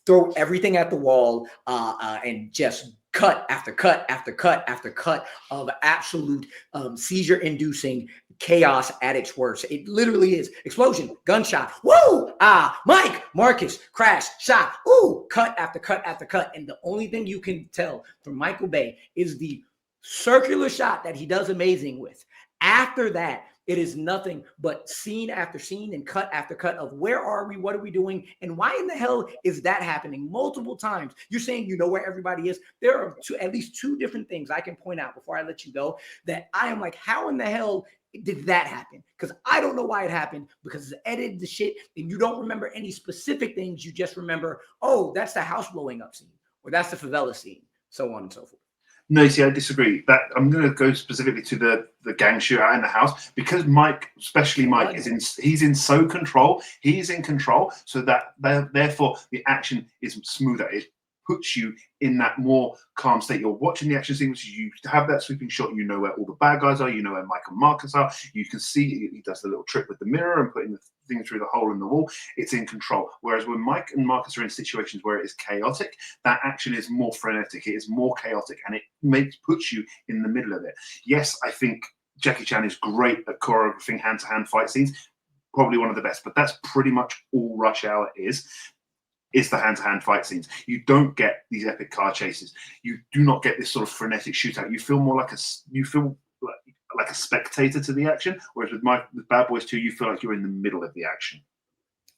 throw everything at the wall and just cut after cut after cut after cut of absolute seizure-inducing chaos at its worst. It literally is explosion, gunshot, woo, Mike, Marcus, crash, shot, ooh, cut after cut after cut. And the only thing you can tell from Michael Bay is the circular shot that he does amazing with. After that, it is nothing but scene after scene and cut after cut of where are we, what are we doing, and why in the hell is that happening multiple times? You're saying you know where everybody is. There are at least two different things I can point out before I let you go that I am like, how in the hell did that happen? Because I don't know why it happened, because it's edited the shit and you don't remember any specific things. You just remember, oh, that's the house blowing up scene, or that's the favela scene, so on and so forth.
No, see, I disagree. That I'm going to go specifically to the gang shootout in the house, because Mike, especially Mike, he's in so control. He's in control, so that therefore the action is smoother. It puts you in that more calm state. You're watching the action sequences. You have that sweeping shot. You know where all the bad guys are. You know where Mike and Marcus are. You can see he does the little trick with the mirror and putting the thing through the hole in the wall. It's in control. Whereas when Mike and Marcus are in situations where it is chaotic, that action is more frenetic. It is more chaotic, and it puts you in the middle of it. Yes, I think Jackie Chan is great at choreographing hand-to-hand fight scenes. Probably one of the best, but that's pretty much all Rush Hour is the hand-to-hand fight scenes. You don't get these epic car chases. You do not get this sort of frenetic shootout. You feel more like a spectator to the action, whereas with Bad Boys 2, you feel like you're in the middle of the action.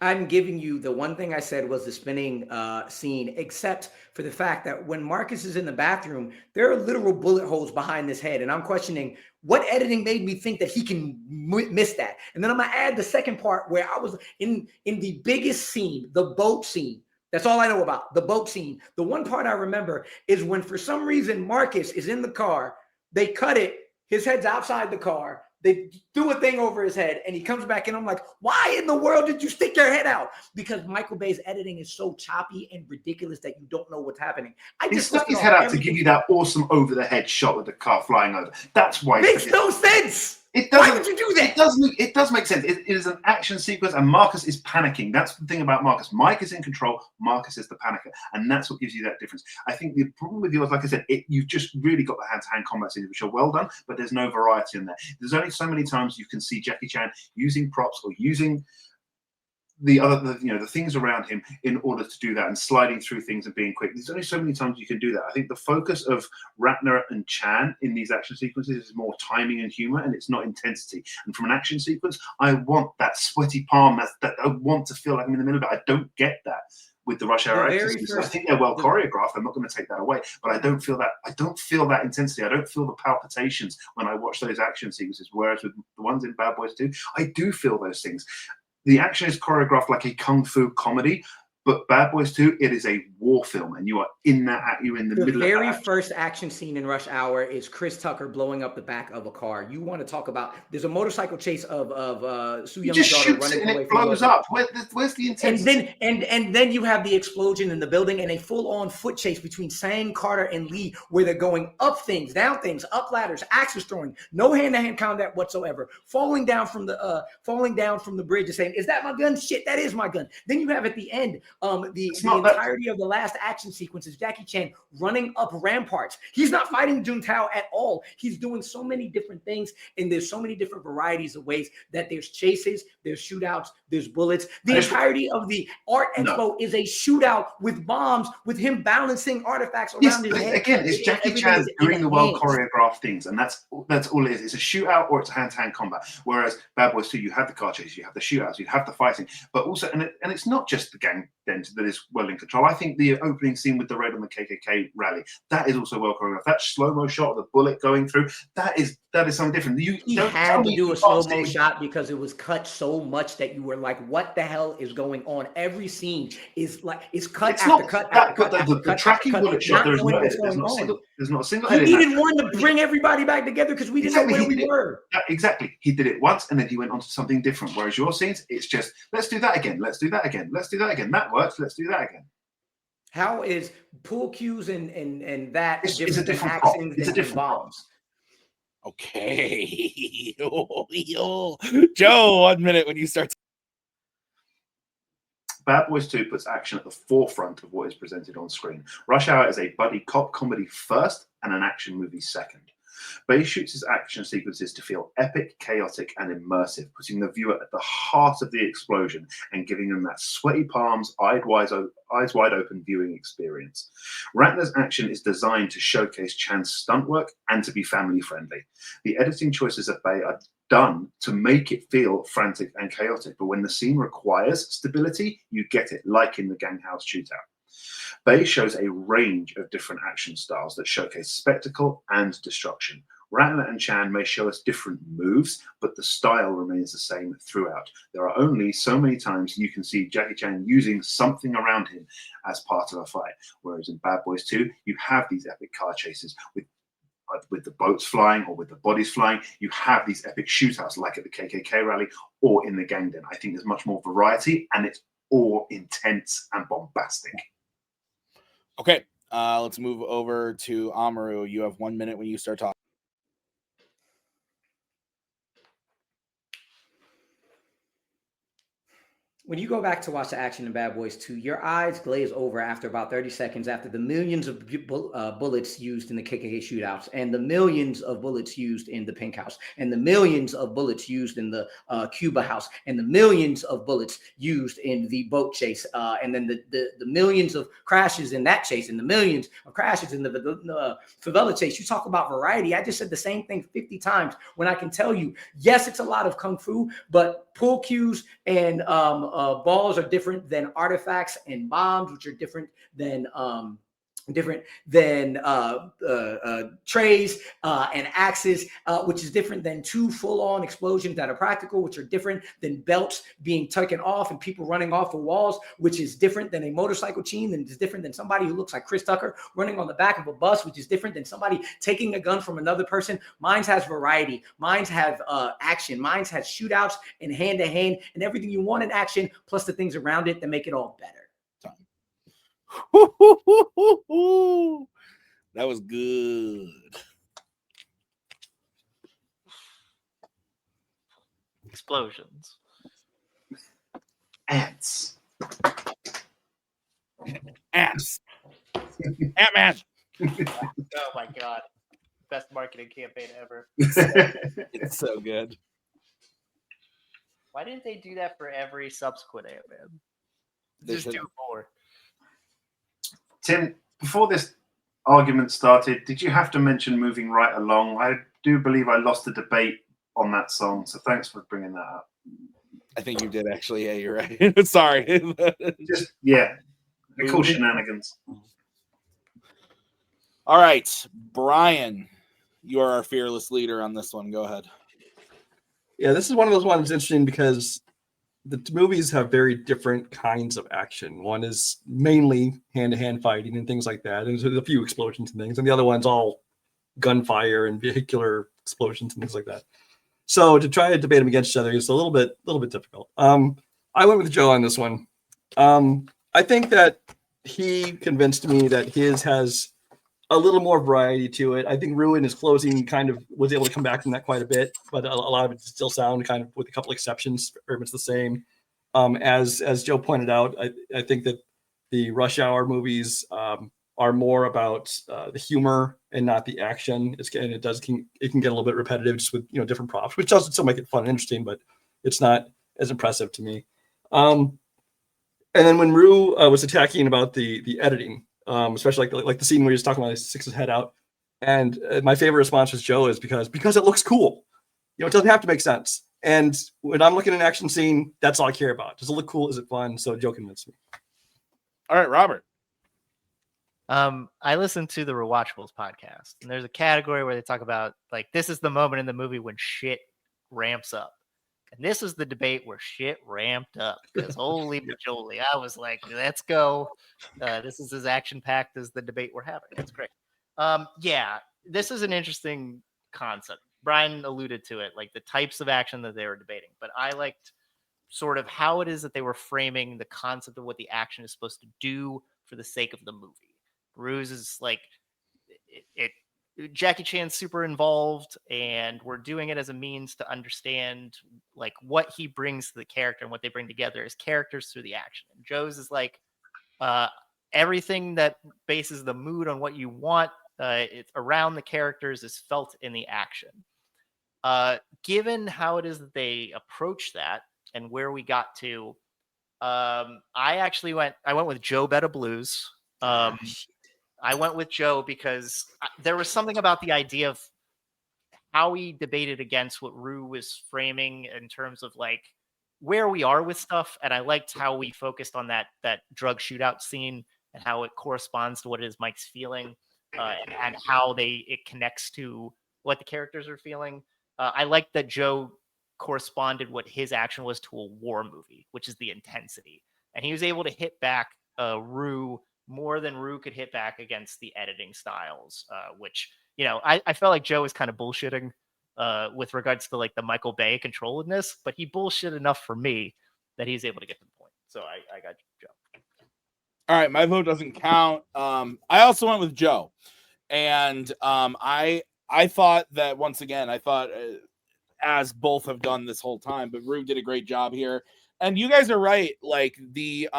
I'm giving you the one thing I said was the spinning scene, except for the fact that when Marcus is in the bathroom, there are literal bullet holes behind his head. And I'm questioning what editing made me think that he can miss that. And then I'm going to add the second part where I was in the biggest scene, the boat scene. That's all I know about, the boat scene. The one part I remember is when for some reason Marcus is in the car, they cut it, his head's outside the car, They do a thing over his head, and he comes back, and I'm like, why in the world did you stick your head out? Because Michael Bay's editing is so choppy and ridiculous that you don't know what's happening.
He stuck his head out to give you that awesome over-the-head shot with the car flying over. That's why.
Makes no sense.
It doesn't.
Why would you do that?
It does make sense. It is an action sequence, and Marcus is panicking. That's the thing about Marcus. Mike is in control. Marcus is the panicker, and that's what gives you that difference. I think the problem with yours, like I said, you've just really got the hand-to-hand combat scenes, which are well done, but there's no variety in there. There's only so many times you can see Jackie Chan using props or using the things around him in order to do that, and sliding through things and being quick. There's only so many times you can do that. I think the focus of Ratner and Chan in these action sequences is more timing and humor, and it's not intensity. And from an action sequence, I want that sweaty palm, that I want to feel like I'm in the middle of it. I don't get that with the Rush Hour action sequences. I think they're well choreographed. I'm not going to take that away, but I don't feel that. I don't feel that intensity. I don't feel the palpitations when I watch those action sequences. Whereas with the ones in Bad Boys 2, I do feel those things. The action is choreographed like a kung fu comedy, but Bad Boys 2, it is a war film, and you are in that. You're in the middle of that.
The very first action scene in Rush Hour is Chris Tucker blowing up the back of a car. You want to talk about? There's a motorcycle chase of Soo Young's daughter running away.
And it blows up. Where's the intensity?
And then you have the explosion in the building and a full-on foot chase between Sang, Carter, and Lee, where they're going up things, down things, up ladders, axes throwing, no hand-to-hand combat whatsoever, falling down from the bridge and saying, "Is that my gun? Shit, that is my gun." Then you have at the end. The entirety of the last action sequence is Jackie Chan running up ramparts. He's not fighting Juntao at all. He's doing so many different things, and there's so many different varieties of ways that there's chases, there's shootouts, there's bullets. The entirety of the art expo is a shootout with bombs, with him balancing artifacts around his head.
Again, it's Jackie Chan doing the well choreographed things, and that's all it is. It's a shootout or it's a hand-to-hand combat. Whereas Bad Boys 2, you have the car chases, you have the shootouts, you have the fighting, but also, and it's not just the gang that is well in control. I think the opening scene with the raid on the KKK rally, that is also well choreographed. That slow-mo shot of the bullet going through, that is something different.
He had to do a slow-mo shot because it was cut so much that you were like, what the hell is going on? Every scene is cut after cut after cut.
The tracking bullet shot, there's not a single
He needed one to bring everybody back together because we didn't know where we were.
Exactly. He did it once and then he went on to something different. Whereas your scenes, it's just, let's do that again. Let's do that again. Let's do that again. That works. Let's do that again.
How is pool cues and that
it's a different prop. It's a different
bombs?
Okay. Joe, 1 minute when you start.
Bad Boys 2 puts action at the forefront of what is presented on screen. Rush Hour is a buddy cop comedy first and an action movie second. Bay shoots his action sequences to feel epic, chaotic, and immersive, putting the viewer at the heart of the explosion and giving them that sweaty palms, eyes wide open viewing experience. Ratner's action is designed to showcase Chan's stunt work and to be family friendly. The editing choices of Bay are done to make it feel frantic and chaotic, but when the scene requires stability, you get it, like in the gang house shootout. Bay shows a range of different action styles that showcase spectacle and destruction. Ratner and Chan may show us different moves, but the style remains the same throughout. There are only so many times you can see Jackie Chan using something around him as part of a fight, whereas in Bad Boys 2, you have these epic car chases with the boats flying or with the bodies flying. You have these epic shootouts like at the KKK rally or in the gang den. I think there's much more variety and it's all intense and bombastic.
Okay, let's move over to Amaru. You have 1 minute when you start talking.
When you go back to watch the action in Bad Boys 2, your eyes glaze over after about 30 seconds after the millions of bullets used in the KKK shootouts and the millions of bullets used in the Pink House and the millions of bullets used in the Cuba House and the millions of bullets used in the boat chase and then the millions of crashes in that chase and the millions of crashes in the favela chase. You talk about variety. I just said the same thing 50 times when I can tell you, yes, it's a lot of kung fu, but pull cues and balls are different than artifacts and bombs, which are different than different than trays and axes, which is different than two full-on explosions that are practical, which are different than belts being taken off and people running off of walls, which is different than a motorcycle team, and is different than somebody who looks like Chris Tucker running on the back of a bus, which is different than somebody taking a gun from another person. Mine's has variety. Mine's have action. Mine's has shootouts and hand-to-hand and everything you want in action, plus the things around it that make it all better.
That was good.
Explosions.
Ants.
Ants. Ant-Man.
Oh my god. Best marketing campaign ever.
It's so good.
Why didn't they do that for every subsequent Ant-Man? Just do more.
Tim, before this argument started, did you have to mention Moving Right Along? I do believe I lost the debate on that song, so thanks for bringing that up.
I think you did, actually. Yeah, you're right. Sorry.
Just, yeah. They're called shenanigans.
All right, Brian, you are our fearless leader on this one. Go ahead.
Yeah, this is one of those ones interesting because the movies have very different kinds of action. One is mainly hand-to-hand fighting and things like that. There's a few explosions and things, and the other one's all gunfire and vehicular explosions and things like that. So to try to debate them against each other is a little bit difficult. I went with Joe on this one. I think that he convinced me that his has a little more variety to it. I think Rue in his closing kind of was able to come back from that quite a bit, but a lot of it still sound kind of, with a couple exceptions, very much the same. As Joe pointed out, I think that the Rush Hour movies are more about the humor and not the action. It can get a little bit repetitive just with different props, which does still make it fun and interesting, but it's not as impressive to me. And then when Rue was attacking about the editing, especially like the scene where he's talking about he sticks his head out, and my favorite response was Joe is because it looks cool. It doesn't have to make sense. And when I'm looking at an action scene, that's all I care about. Does it look cool? Is it fun? So Joe convinced me.
All right, Robert.
I listened to the Rewatchables podcast, and there's a category where they talk about, like, this is the moment in the movie when shit ramps up. And this was the debate where shit ramped up, because holy majoli, I was like, let's go. This is as action-packed as the debate we're having. It's great. Yeah, this is an interesting concept. Brian alluded to it, like the types of action that they were debating. But I liked sort of how it is that they were framing the concept of what the action is supposed to do for the sake of the movie. Ruse is like, Jackie Chan's super involved, and we're doing it as a means to understand like what he brings to the character and what they bring together as characters through the action. And Joe's is like everything that bases the mood on what you want it's around the characters is felt in the action. Given how it is that they approach that and where we got to, I went with Joe Betta Blues. I went with Joe because there was something about the idea of how he debated against what Rue was framing in terms of like where we are with stuff. And I liked how we focused on that drug shootout scene and how it corresponds to what it is Mike's feeling and how it connects to what the characters are feeling. I liked that Joe corresponded what his action was to a war movie, which is the intensity. And he was able to hit back Rue more than Rue could hit back against the editing styles, which, I felt like Joe was kind of bullshitting with regards to like the Michael Bay controlledness, but he bullshit enough for me that he's able to get to the point. So I got Joe.
All right, my vote doesn't count. I also went with Joe, and I thought that once again, as both have done this whole time, but Rue did a great job here, and you guys are right. Like the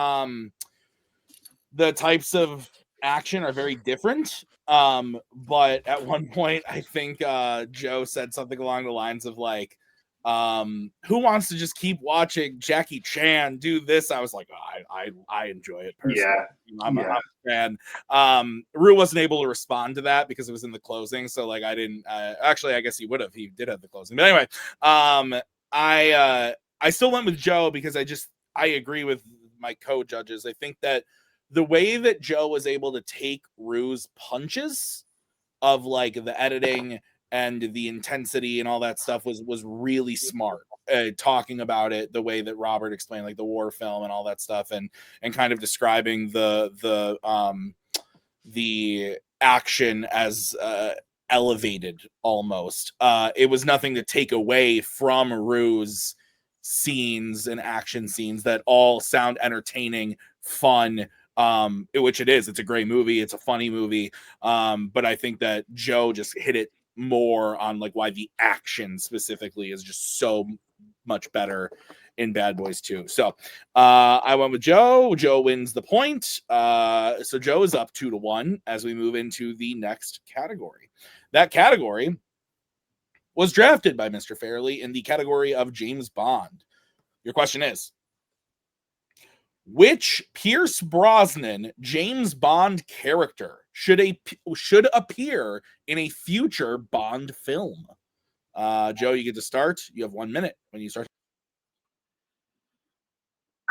types of action are very different. But at one point, I think Joe said something along the lines of like, who wants to just keep watching Jackie Chan do this? I was like, I enjoy it personally.
Yeah.
I'm a fan. Rue wasn't able to respond to that because it was in the closing. So like, I didn't, actually, I guess he would have, he did have the closing, but anyway, I still went with Joe because I agree with my co-judges. I think that the way that Joe was able to take Rue's punches of like the editing and the intensity and all that stuff was really smart. Talking about it the way that Robert explained, like the war film and all that stuff, and kind of describing the action as elevated almost. It was nothing to take away from Rue's scenes and action scenes that all sound entertaining, fun, which it is. It's a great movie. It's a funny movie. But I think that Joe just hit it more on like why the action specifically is just so much better in Bad Boys 2. So I went with Joe. Joe wins the point. So Joe is up 2-1 as we move into the next category. That category was drafted by Mr. Farrelly in the category of James Bond. Your question is, which Pierce Brosnan James Bond character should appear in a future Bond film? Joe, you get to start. You have 1 minute when you start.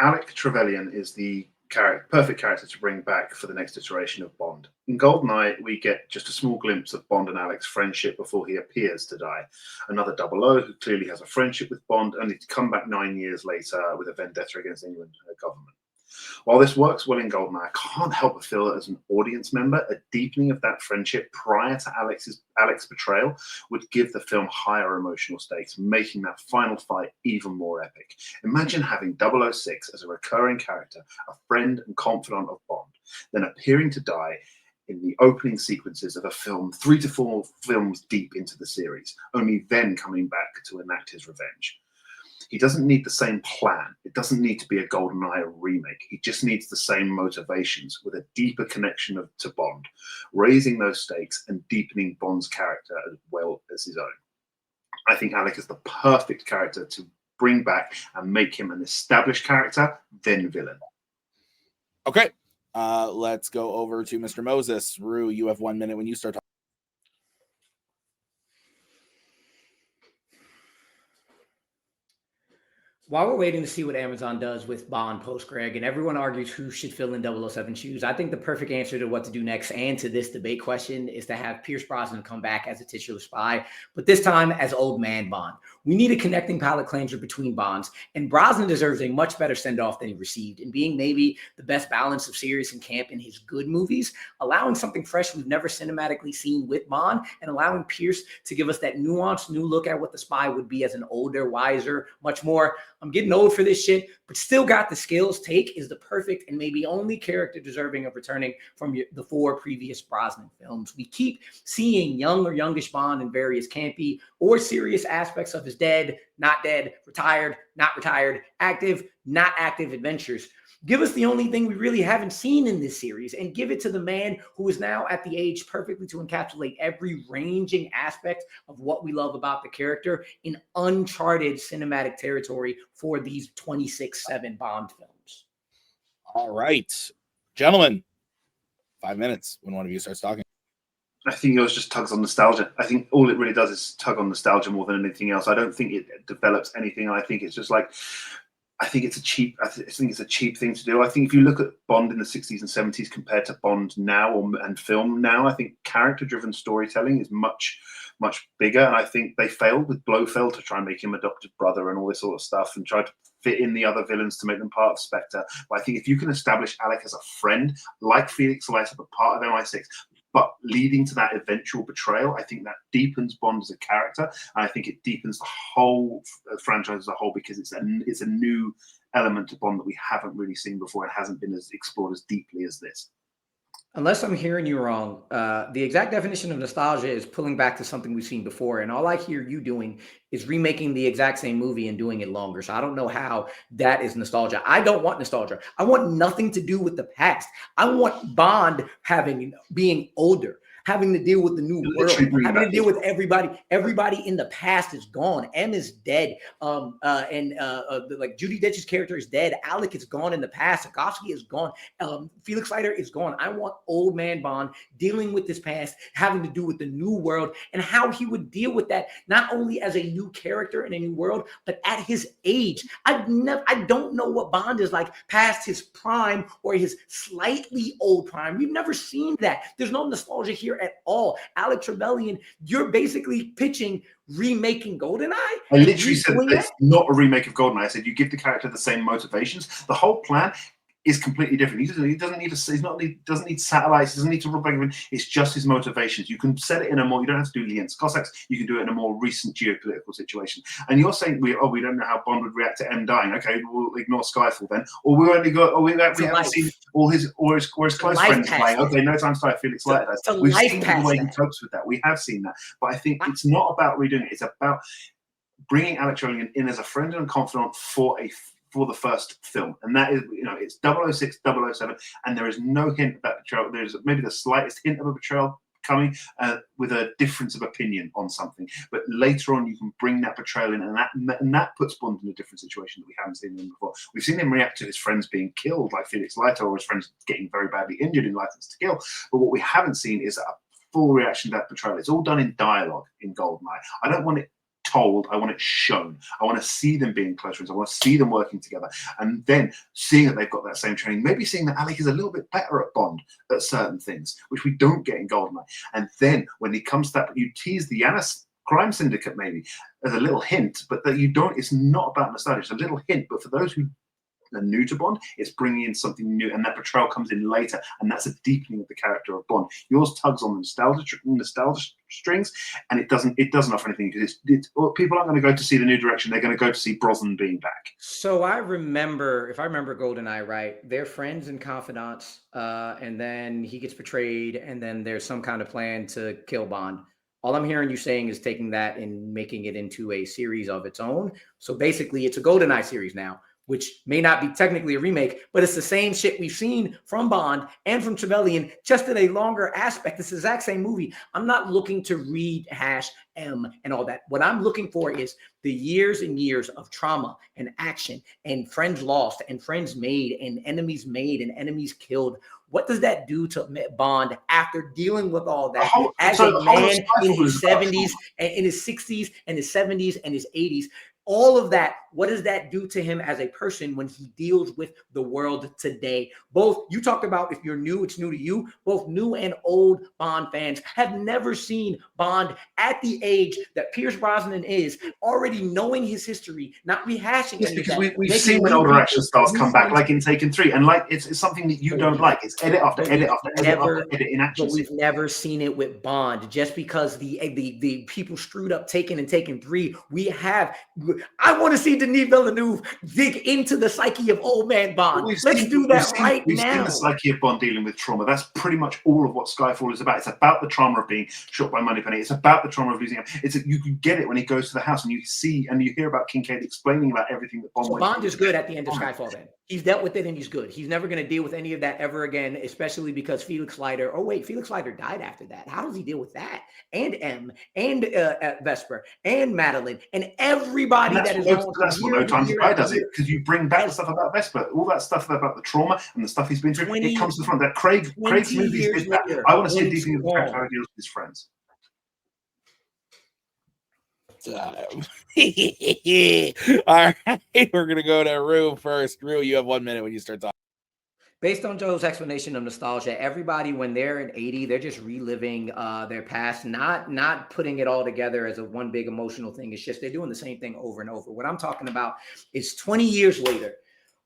Alec Trevelyan is the perfect character to bring back for the next iteration of Bond. In GoldenEye, we get just a small glimpse of Bond and Alec's friendship before he appears to die. Another 00 who clearly has a friendship with Bond, only to come back 9 years later with a vendetta against England and her government. While this works well in GoldenEye, I can't help but feel that as an audience member, a deepening of that friendship prior to Alec's betrayal would give the film higher emotional stakes, making that final fight even more epic. Imagine having 006 as a recurring character, a friend and confidant of Bond, then appearing to die in the opening sequences of a film 3 to 4 films deep into the series, only then coming back to enact his revenge. He doesn't need the same plan. It doesn't need to be a GoldenEye remake. He just needs the same motivations with a deeper connection to Bond, raising those stakes and deepening Bond's character as well as his own. I think Alec is the perfect character to bring back and make him an established character, then villain.
Okay, let's go over to Mr. Moses. Rue, you have 1 minute when you start talking.
While we're waiting to see what Amazon does with Bond post Greg, and everyone argues who should fill in 007 shoes, I think the perfect answer to what to do next and to this debate question is to have Pierce Brosnan come back as a titular spy, but this time as old man Bond. We need a connecting palate cleanser between Bonds, and Brosnan deserves a much better send-off than he received. And being maybe the best balance of serious and camp in his good movies, allowing something fresh we've never cinematically seen with Bond, and allowing Pierce to give us that nuanced new look at what the spy would be as an older, wiser, much more I'm getting old for this shit, but still got the skills. Take is the perfect and maybe only character deserving of returning from the 4 previous Brosnan films. We keep seeing young or youngish Bond in various campy or serious aspects of his dead, not dead, retired, not retired, active, not active adventures. Give us the only thing we really haven't seen in this series and give it to the man who is now at the age perfectly to encapsulate every ranging aspect of what we love about the character in uncharted cinematic territory for these 26/7 Bond films.
All right, gentlemen, 5 minutes when one of you starts talking.
I think yours just tugs on nostalgia. I think all it really does is tug on nostalgia more than anything else. I don't think it develops anything. I think it's just like, I think it's a cheap thing to do. I think if you look at Bond in the 60s and 70s compared to Bond now and film now, I think character-driven storytelling is much, much bigger. And I think they failed with Blofeld to try and make him adopted brother and all this sort of stuff and try to fit in the other villains to make them part of Spectre. But I think if you can establish Alec as a friend, like Felix Leiter, but part of MI6, but leading to that eventual betrayal, I think that deepens Bond as a character, and I think it deepens the whole franchise as a whole because it's a new element to Bond that we haven't really seen before and hasn't been as explored as deeply as this.
Unless I'm hearing you wrong, the exact definition of nostalgia is pulling back to something we've seen before. And all I hear you doing is remaking the exact same movie and doing it longer. So I don't know how that is nostalgia. I don't want nostalgia. I want nothing to do with the past. I want Bond being older. having to deal with the new world,
Literally bringing
having to
back
deal with
history.
everybody in the past is gone. M is dead. Like Judi Dench's character is dead. Alec is gone in the past. Zagowski is gone. Felix Leiter is gone. I want old man Bond dealing with this past, having to do with the new world, and how he would deal with that, not only as a new character in a new world, but at his age. I don't know what Bond is like past his prime or his slightly old prime. We've never seen that. There's no nostalgia here at all. Alec Trevelyan, you're basically pitching remaking GoldenEye.
I literally said it's not a remake of GoldenEye. I said you give the character the same motivations. The whole plan is completely different. He doesn't need satellites. He doesn't need to rub everything. It's just his motivations. You can set it in a more. You don't have to do Lien's Cossacks. You can do it in a more recent geopolitical situation. And you're saying we don't know how Bond would react to M dying. Okay, we'll ignore Skyfall then. Or we only got. Or we haven't seen all his close friends playing. Okay, No Time to Die. Felix Leiter does. We've seen the way he copes with that. We have seen that. But I think it's not about redoing it. It's about bringing Alec Trevelyan in as a friend and confidant for the first film, and that is, it's 006, 007, and there is no hint of that betrayal. There's maybe the slightest hint of a betrayal coming with a difference of opinion on something, but later on you can bring that betrayal in, and that puts Bond in a different situation that we haven't seen him before. We've seen him react to his friends being killed, like Felix Leiter, or his friends getting very badly injured in License to Kill, but what we haven't seen is a full reaction to that betrayal. It's all done in dialogue in GoldenEye. I don't want it told, I want it shown. I want to see them being close friends. I want to see them working together, and then seeing that they've got that same training, maybe seeing that Alec is a little bit better at Bond at certain things, which we don't get in GoldenEye. And then when he comes to that, you tease the Yanis crime syndicate maybe as a little hint, but that you don't. It's not about nostalgia. It's a little hint, but for those who are new to Bond, it's bringing in something new, and that betrayal comes in later, and that's a deepening of the character of Bond. Yours tugs on the nostalgia strings, and it doesn't offer anything, because people aren't going to go to see the new direction. They're going to go to see Brosnan being back.
So if I remember GoldenEye right, they're friends and confidants, and then he gets betrayed, and then there's some kind of plan to kill Bond. All I'm hearing you saying is taking that and making it into a series of its own. So basically it's a GoldenEye series now, which may not be technically a remake, but it's the same shit we've seen from Bond and from Trevelyan, just in a longer aspect. It's the exact same movie. I'm not looking to rehash M and all that. What I'm looking for is the years and years of trauma and action and friends lost and friends made and enemies killed. What does that do to Bond after dealing with all that as a man in his 70s and in his 60s and his 70s and his 80s? All of that, what does that do to him as a person when he deals with the world today? Both, you talked about if you're new, it's new to you. Both new and old Bond fans have never seen Bond at the age that Pierce Brosnan is, already knowing his history, not rehashing
it.
Because
we've seen when older action stars come back, like in Taken 3, and like it's something that you don't like. It's edit after edit after edit after edit in action.
But we've never seen it with Bond. Just because the people screwed up Taken and Taken 3, I want to see Denis Villeneuve dig into the psyche of old man Bond. Let's do that right now.
We've seen the psyche of Bond dealing with trauma. That's pretty much all of what Skyfall is about. It's about the trauma of being shot by Moneypenny. It's about the trauma of losing him. You can get it when he goes to the house and you see and you hear about Kincaid explaining about everything that Bond.
So Bond is good at the end of Skyfall. Then he's dealt with it and he's good. He's never going to deal with any of that ever again, especially because Felix Leiter. Oh wait, Felix Leiter died after that. How does he deal with that? And M and Vesper and Madeline and everybody that is.
That's what No Time to Die does it, because you bring back the stuff about Vesper, all that stuff about the trauma and the stuff he's been through. It comes to the front. That Craig's movies did that. I want to see a deepening of the character how he deals with his friends.
All right, we're gonna go to Rue first. Rue, you have 1 minute when you start talking.
Based on Joe's explanation of nostalgia, everybody, when they're in 80, they're just reliving their past, not putting it all together as a one big emotional thing. It's just they're doing the same thing over and over. What I'm talking about is 20 years later,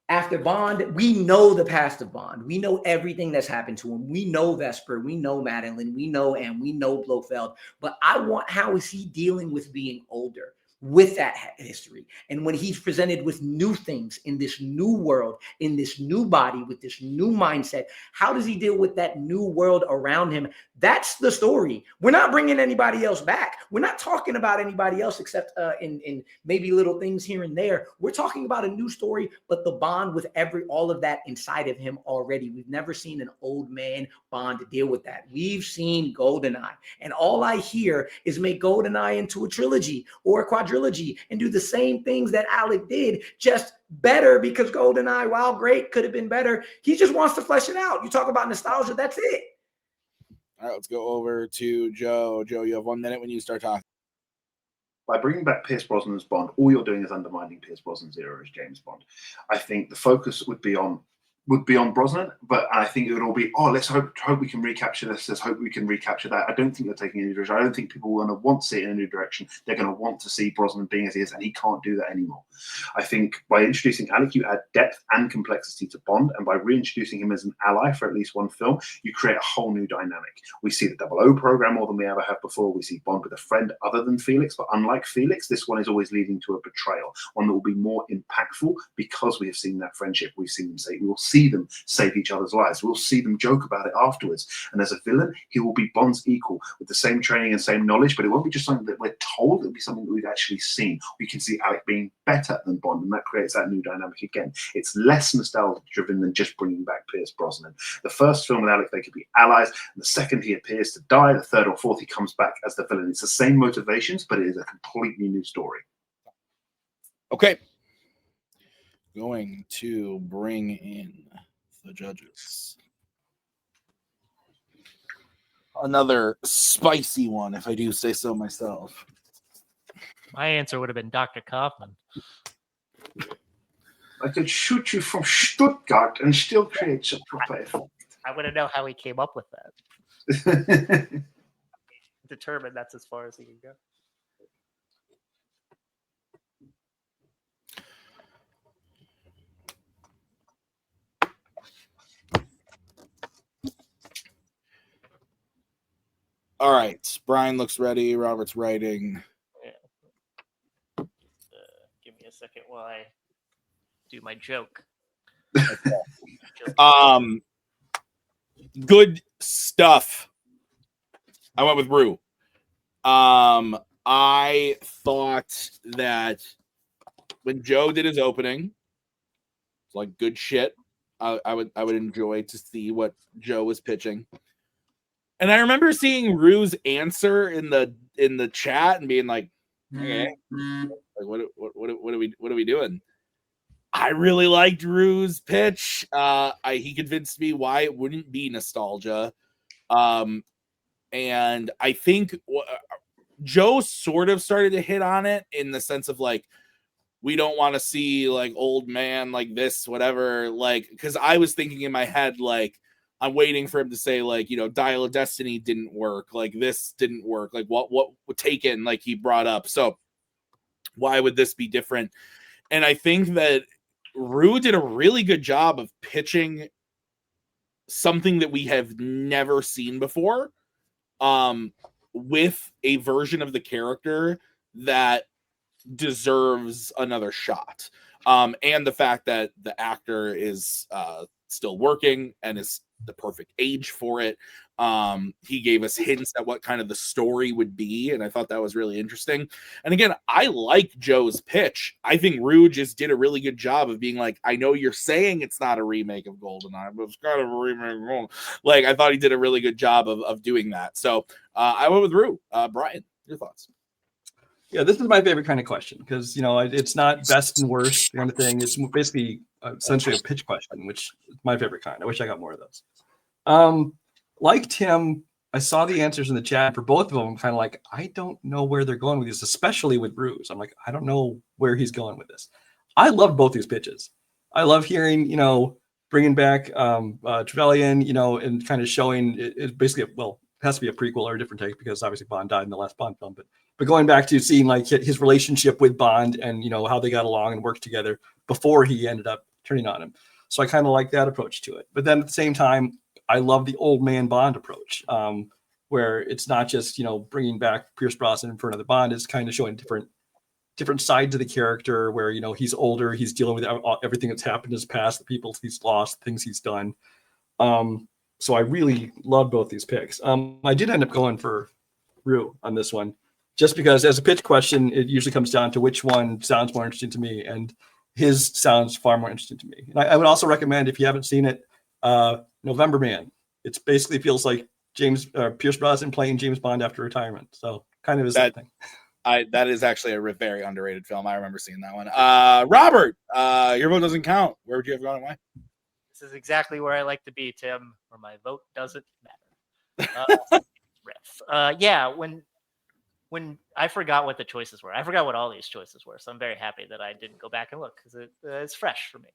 after Bond, we know the past of Bond. We know everything that's happened to him. We know Vesper. We know Madeline. We know M. We know Blofeld. But I want, how is he dealing with being older? with that history. And when he's presented with new things in this new world, in this new body, with this new mindset, how does he deal with that new world around him? That's the story. We're not bringing anybody else back. We're not talking about anybody else except in maybe little things here and there. We're talking about a new story, but the Bond with all of that inside of him already. We've never seen an old man Bond deal with that. We've seen GoldenEye, and all I hear is make GoldenEye into a trilogy or a quadrilogy and do the same things that Alec did, just better, because GoldenEye, while great, could have been better. He just wants to flesh it out. You talk about nostalgia, that's it.
All right, let's go over to Joe. Joe, you have 1 minute when you start talking.
By bringing back Pierce Brosnan as Bond, all you're doing is undermining Pierce Brosnan's era as James Bond. I think the focus would be on Brosnan, but I think it would all be, let's hope we can recapture this. Let's hope we can recapture that. I don't think they're taking any direction. I don't think people are going to want to see it in a new direction. They're going to want to see Brosnan being as he is, and he can't do that anymore. I think by introducing Alec, you add depth and complexity to Bond, and by reintroducing him as an ally for at least one film, you create a whole new dynamic. We see the 00 program more than we ever have before. We see Bond with a friend other than Felix, but unlike Felix, this one is always leading to a betrayal, one that will be more impactful because we have seen that friendship. We've seen them we will see them save each other's lives. We'll see them joke about it afterwards. And as a villain, he will be Bond's equal with the same training and same knowledge, but it won't be just something that we're told. It'll be something that we've actually seen. We can see Alec being better than Bond, and that creates that new dynamic again. It's less nostalgia driven than just bringing back Pierce Brosnan. The first film with Alec, they could be allies, and the second he appears to die, the third or fourth he comes back as the villain. It's the same motivations, but it is a completely new story.
Okay. Going to bring in the judges. Another spicy one, if I do say so myself.
My answer would have been Dr. Kaufman.
I could shoot you from Stuttgart and still create a proper effect.
I want to know how he came up with that. Determined that's as far as he can go.
All right. Brian looks ready. Robert's writing.
Yeah. Give me a second while I do my joke.
Good stuff. I went with Rue. I thought that when Joe did his opening, it's like good shit. I would enjoy to see what Joe was pitching. And I remember seeing Rue's answer in the chat and being like, okay, like what are we doing? I really liked Rue's pitch. He convinced me why it wouldn't be nostalgia. And I think Joe sort of started to hit on it in the sense of like, we don't want to see like old man like this, whatever. Like, because I was thinking in my head, like, I'm waiting for him to say, like, you know, Dial of Destiny didn't work. Like, this didn't work. Like, what Taken, like, he brought up. So why would this be different? And I think that Rue did a really good job of pitching something that we have never seen before, with a version of the character that deserves another shot. And the fact that the actor is still working and is the perfect age for it. He gave us hints at what kind of the story would be, and I thought that was really interesting. And again, I like Joe's pitch. I think Rue just did a really good job of being like, I know you're saying it's not a remake of GoldenEye, but it's kind of a remake of GoldenEye. Like, I thought he did a really good job of doing that. So I went with Rue. Brian, your thoughts?
Yeah, this is my favorite kind of question because, you know, it's not best and worst kind of thing. It's basically essentially a pitch question, which is my favorite kind. I wish I got more of those. Like Tim, I saw the answers in the chat for both of them. I'm kind of like, I don't know where they're going with this, especially with Bruce. I'm like, I don't know where he's going with this. I love both these pitches. I love hearing, you know, bringing back Trevelyan, you know, and kind of showing it basically, well, it has to be a prequel or a different take because obviously Bond died in the last Bond film, but going back to seeing like his relationship with Bond and, you know, how they got along and worked together before he ended up turning on him. So I kind of like that approach to it. But then at the same time, I love the old man Bond approach, where it's not just, you know, bringing back Pierce Brosnan for another Bond. It's kind of showing different different sides of the character where, you know, he's older, he's dealing with everything that's happened in his past, the people he's lost, things he's done. So I really love both these picks. I did end up going for Rue on this one, just because as a pitch question, it usually comes down to which one sounds more interesting to me, and his sounds far more interesting to me. And I would also recommend, if you haven't seen it, November Man. It basically feels like Pierce Brosnan playing James Bond after retirement. So kind of is that thing.
That is actually a very underrated film. I remember seeing that one. Robert, your vote doesn't count. Where would you have gone and why?
This is exactly where I like to be, Tim, where my vote doesn't matter. Yeah, when I forgot what the choices were. I forgot what all these choices were, so I'm very happy that I didn't go back and look because it's fresh for me.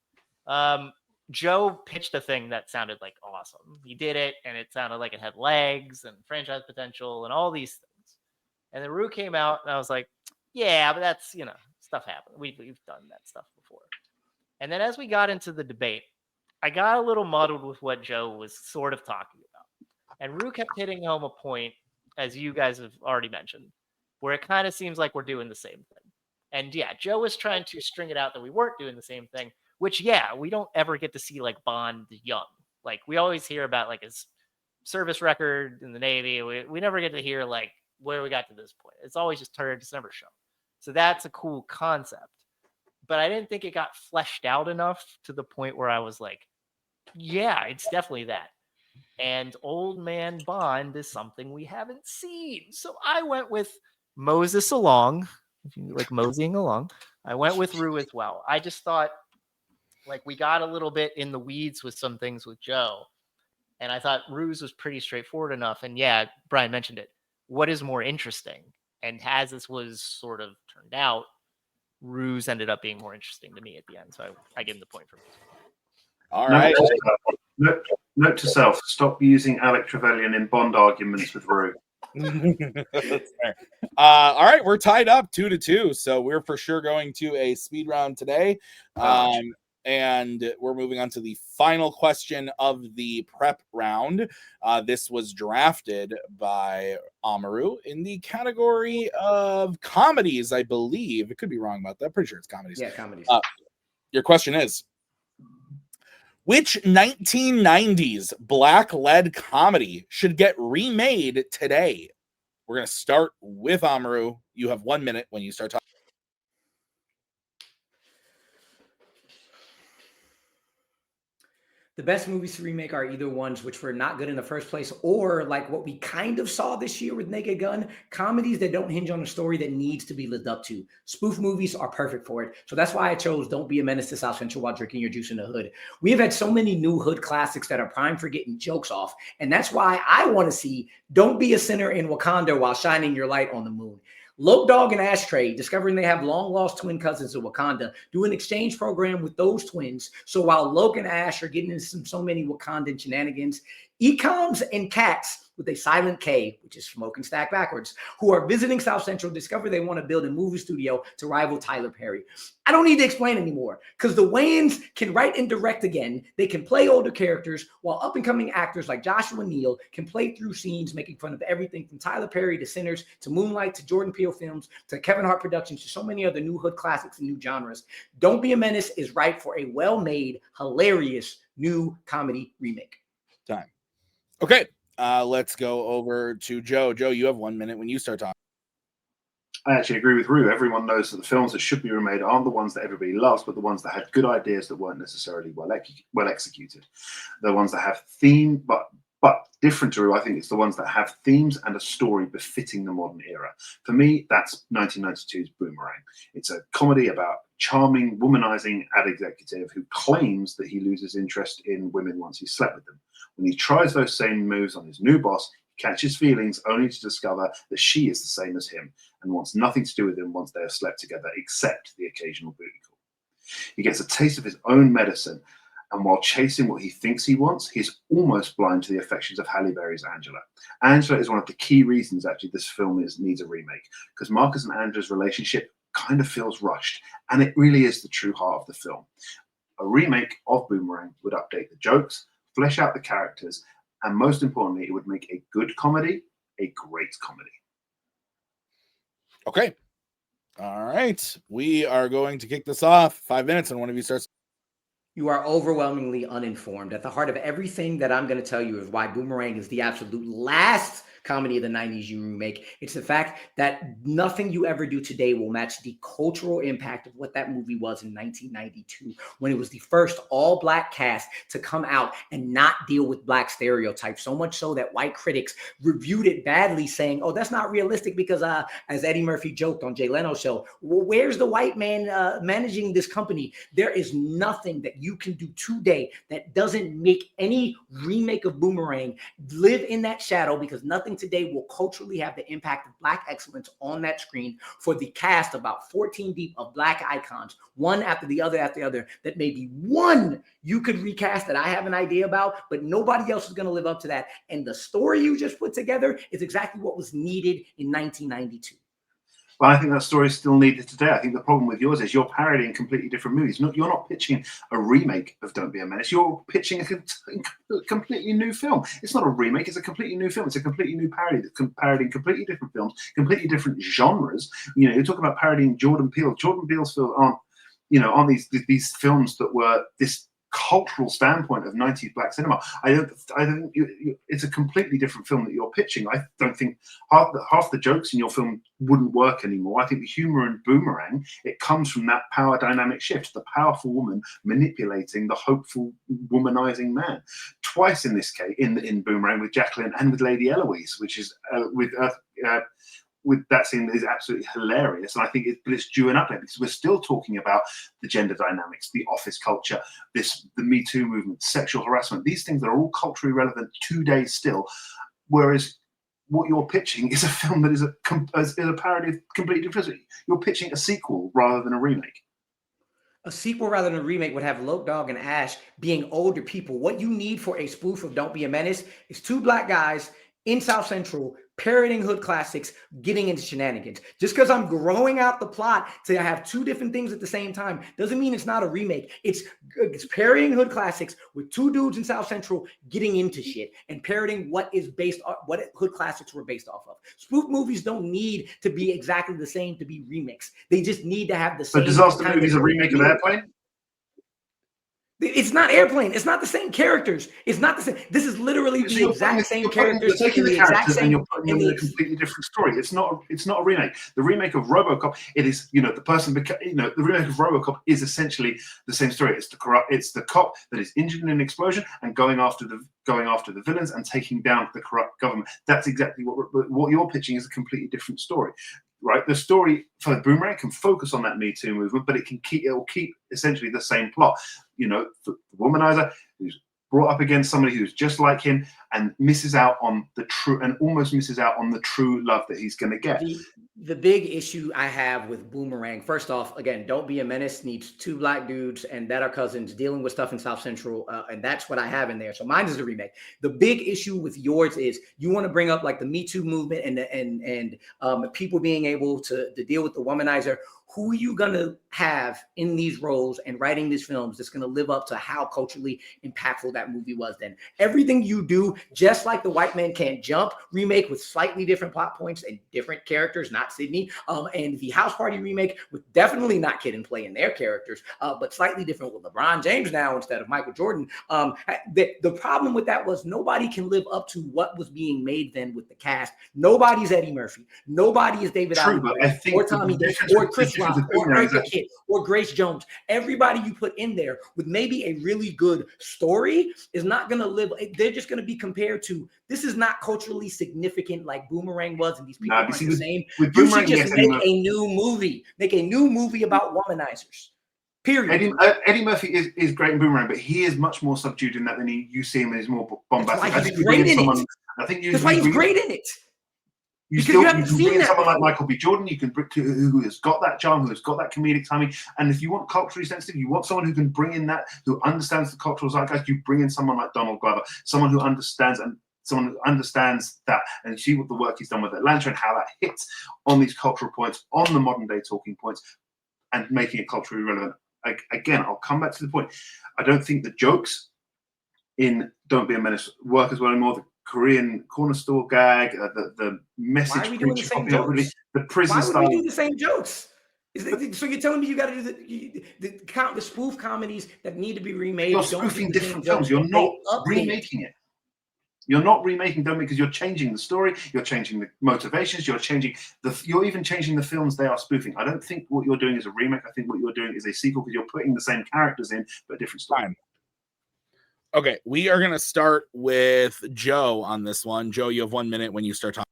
Joe pitched a thing that sounded like awesome. He did it, and it sounded like it had legs and franchise potential and all these things. And then Rue came out, and I was like, yeah, but that's, you know, stuff happened. We've done that stuff before. And then as we got into the debate, I got a little muddled with what Joe was sort of talking about. And Rue kept hitting home a point, as you guys have already mentioned, where it kind of seems like we're doing the same thing. And yeah, Joe was trying to string it out that we weren't doing the same thing, which, yeah, we don't ever get to see like Bond young. Like we always hear about like his service record in the Navy. We never get to hear like where we got to this point. It's always just turned, it's never shown. So that's a cool concept. But I didn't think it got fleshed out enough to the point where I was like, yeah, it's definitely that. And Old Man Bond is something we haven't seen. So I went with Moses along. If you like moseying along, I went with Rue as well. I just thought like we got a little bit in the weeds with some things with Joe. And I thought Rue's was pretty straightforward enough. And yeah, Brian mentioned it. What is more interesting? And as this was sort of turned out, Rue's ended up being more interesting to me at the end. So I give him the point for me.
All right.
Note to self: stop using Alec Trevelyan in Bond arguments with Rue.
That's fair. All right, we're tied up 2-2, so we're for sure going to a speed round today. And we're moving on to the final question of the prep round. This was drafted by Amaru in the category of comedies, I believe. It could be wrong about that. I'm pretty sure it's comedies.
Yeah, comedies.
Your question is, which 1990s black-led comedy should get remade today? We're going to start with Amaru. You have 1 minute when you start talking.
The best movies to remake are either ones which were not good in the first place, or like what we kind of saw this year with Naked Gun, comedies that don't hinge on a story that needs to be lived up to. Spoof movies are perfect for it. So that's why I chose Don't Be a Menace to South Central While Drinking Your Juice in the Hood. We have had so many new hood classics that are primed for getting jokes off. And that's why I want to see Don't Be a Sinner in Wakanda While Shining Your Light on the Moon. Lope Dogg and Ashtray, discovering they have long-lost twin cousins in Wakanda, do an exchange program with those twins. So while Loke and Ash are getting into so many Wakandan shenanigans, Ecoms and Cats, with a silent K, which is smoke and stack backwards, who are visiting South Central, discover they want to build a movie studio to rival Tyler Perry. I don't need to explain anymore, because the Wayans can write and direct again. They can play older characters, while up-and-coming actors like Joshua Neal can play through scenes making fun of everything from Tyler Perry to Sinners to Moonlight to Jordan Peele films to Kevin Hart Productions to so many other new hood classics and new genres. Don't Be a Menace is right for a well-made, hilarious new comedy remake.
Time. Okay. Let's go over to Joe. Joe, you have 1 minute when you start talking.
I actually agree with Rue. Everyone knows that the films that should be remade aren't the ones that everybody loves, but the ones that had good ideas that weren't necessarily well executed. The ones that have theme, but different to Rue, I think it's the ones that have themes and a story befitting the modern era. For me, that's 1992's Boomerang. It's a comedy about charming, womanizing ad executive who claims that he loses interest in women once he's slept with them. When he tries those same moves on his new boss, he catches feelings only to discover that she is the same as him and wants nothing to do with him once they have slept together, except the occasional booty call. He gets a taste of his own medicine, and while chasing what he thinks he wants, he's almost blind to the affections of Halle Berry's Angela. Angela is one of the key reasons, actually, this film needs a remake, because Marcus and Angela's relationship kind of feels rushed, and it really is the true heart of the film. A remake of Boomerang would update the jokes, flesh out the characters, and most importantly, it would make a good comedy a great comedy.
Okay. All right, we are going to kick this off. 5 minutes, and one of you starts.
You are overwhelmingly uninformed. At the heart of everything that I'm going to tell you is why Boomerang is the absolute last comedy of the 90s you remake. It's the fact that nothing you ever do today will match the cultural impact of what that movie was in 1992, when it was the first all-black cast to come out and not deal with black stereotypes, so much so that white critics reviewed it badly, saying, oh, that's not realistic because, as Eddie Murphy joked on Jay Leno's show, well, where's the white man managing this company? There is nothing that you can do today that doesn't make any remake of Boomerang live in that shadow, because nothing today will culturally have the impact of black excellence on that screen for the cast, about 14 deep of black icons, one after the other, that maybe one you could recast that I have an idea about, but nobody else is going to live up to that. And the story you just put together is exactly what was needed in 1992.
But I think that story is still needed today. I think the problem with yours is you're parodying completely different movies. You're not pitching a remake of Don't Be a Menace. You're pitching a completely new film. It's not a remake. It's a completely new film. It's a completely new parody that's parodying completely different films, completely different genres. You know, you're talking about parodying Jordan Peele. Jordan Peele's films aren't these films that were this cultural standpoint of 90s black cinema. I don't think it's a completely different film that you're pitching. I don't think half the jokes in your film wouldn't work anymore. I think the humor in Boomerang, it comes from that power dynamic shift, the powerful woman manipulating the hopeful womanizing man. Twice in this case, in Boomerang, with Jacqueline and with Lady Eloise, which is with that scene is absolutely hilarious. And I think it's due an update, because we're still talking about the gender dynamics, the office culture, the Me Too movement, sexual harassment. These things are all culturally relevant today still. Whereas what you're pitching is a film that is a parody of completely different. You're pitching a sequel rather than a remake.
A sequel rather than a remake would have Loke Dog and Ash being older people. What you need for a spoof of Don't Be a Menace is two black guys in South Central parodying hood classics, getting into shenanigans. Just because I'm growing out the plot to have two different things at the same time doesn't mean it's not a remake. It's parodying hood classics with two dudes in South Central getting into shit and parodying what hood classics were based off of. Spoof movies don't need to be exactly the same to be remakes. They just need to have the same.
But Disaster Movie is a remake of Airplane?
It's not Airplane. It's not the same characters. It's not the same. This is literally the exact same characters.
You're taking the characters and you're putting them in a completely different story. It's not a remake. The remake of RoboCop, it is, the remake of RoboCop is essentially the same story. It's the cop that is injured in an explosion and going after the villains and taking down the corrupt government. That's exactly what you're pitching is a completely different story. Right, the story for Boomerang can focus on that Me Too movement, but it will keep essentially the same plot. The womanizer who's brought up against somebody who's just like him and almost misses out on the true love that he's going to get.
The big issue I have with Boomerang, first off, again, Don't Be a Menace needs two black dudes and that are cousins dealing with stuff in South Central, and that's what I have in there. So mine is the remake. The big issue with yours is you want to bring up like the Me Too movement and people being able to deal with the womanizer. Who are you going to have in these roles and writing these films that's going to live up to how culturally impactful that movie was then? Everything you do, just like The White Man Can't Jump remake with slightly different plot points and different characters, not Sydney, and the House Party remake with definitely not Kid and Play in their characters, but slightly different with LeBron James now instead of Michael Jordan. The problem with that was nobody can live up to what was being made then with the cast. Nobody's Eddie Murphy. Nobody is David Allen or Tommy or Chris Rock or Eartha Kitt or Grace Jones. Everybody you put in there with maybe a really good story is not going to live. They're just going to be compared to, this is not culturally significant like Boomerang was, and these people aren't the same. You should just make a new movie. Make a new movie about womanizers. Period.
Eddie Murphy is great in Boomerang, but he is much more subdued in that than you see him as more bombastic.
That's why he's great in it. That's why he's great in it.
You can bring in someone like Michael B. Jordan, you can bring who has got that charm, who has got that comedic timing. And if you want culturally sensitive, you want someone who can bring in that, who understands the cultural zeitgeist, you bring in someone like Donald Glover, someone who understands that, and see what the work he's done with Atlanta and how that hits on these cultural points, on the modern day talking points, and making it culturally relevant. Again, I'll come back to the point. I don't think the jokes in Don't Be a Menace work as well anymore. The Korean corner store gag, the message.
Why are we doing the same jokes?
The prison
Why
style.
would we do the same jokes? So you're telling me you got to do the spoof comedies that need to be remade?
You're
don't
spoofing
do the
different
same
films.
joke.
You're not
They update.
remaking it. You're not remaking them because you're changing the story, you're changing the motivations, you're even changing the films they are spoofing. I don't think what you're doing is a remake. I think what you're doing is a sequel because you're putting the same characters in, but a different story.
Fine. Okay, we are going to start with Joe on this one. Joe, you have 1 minute when you start talking.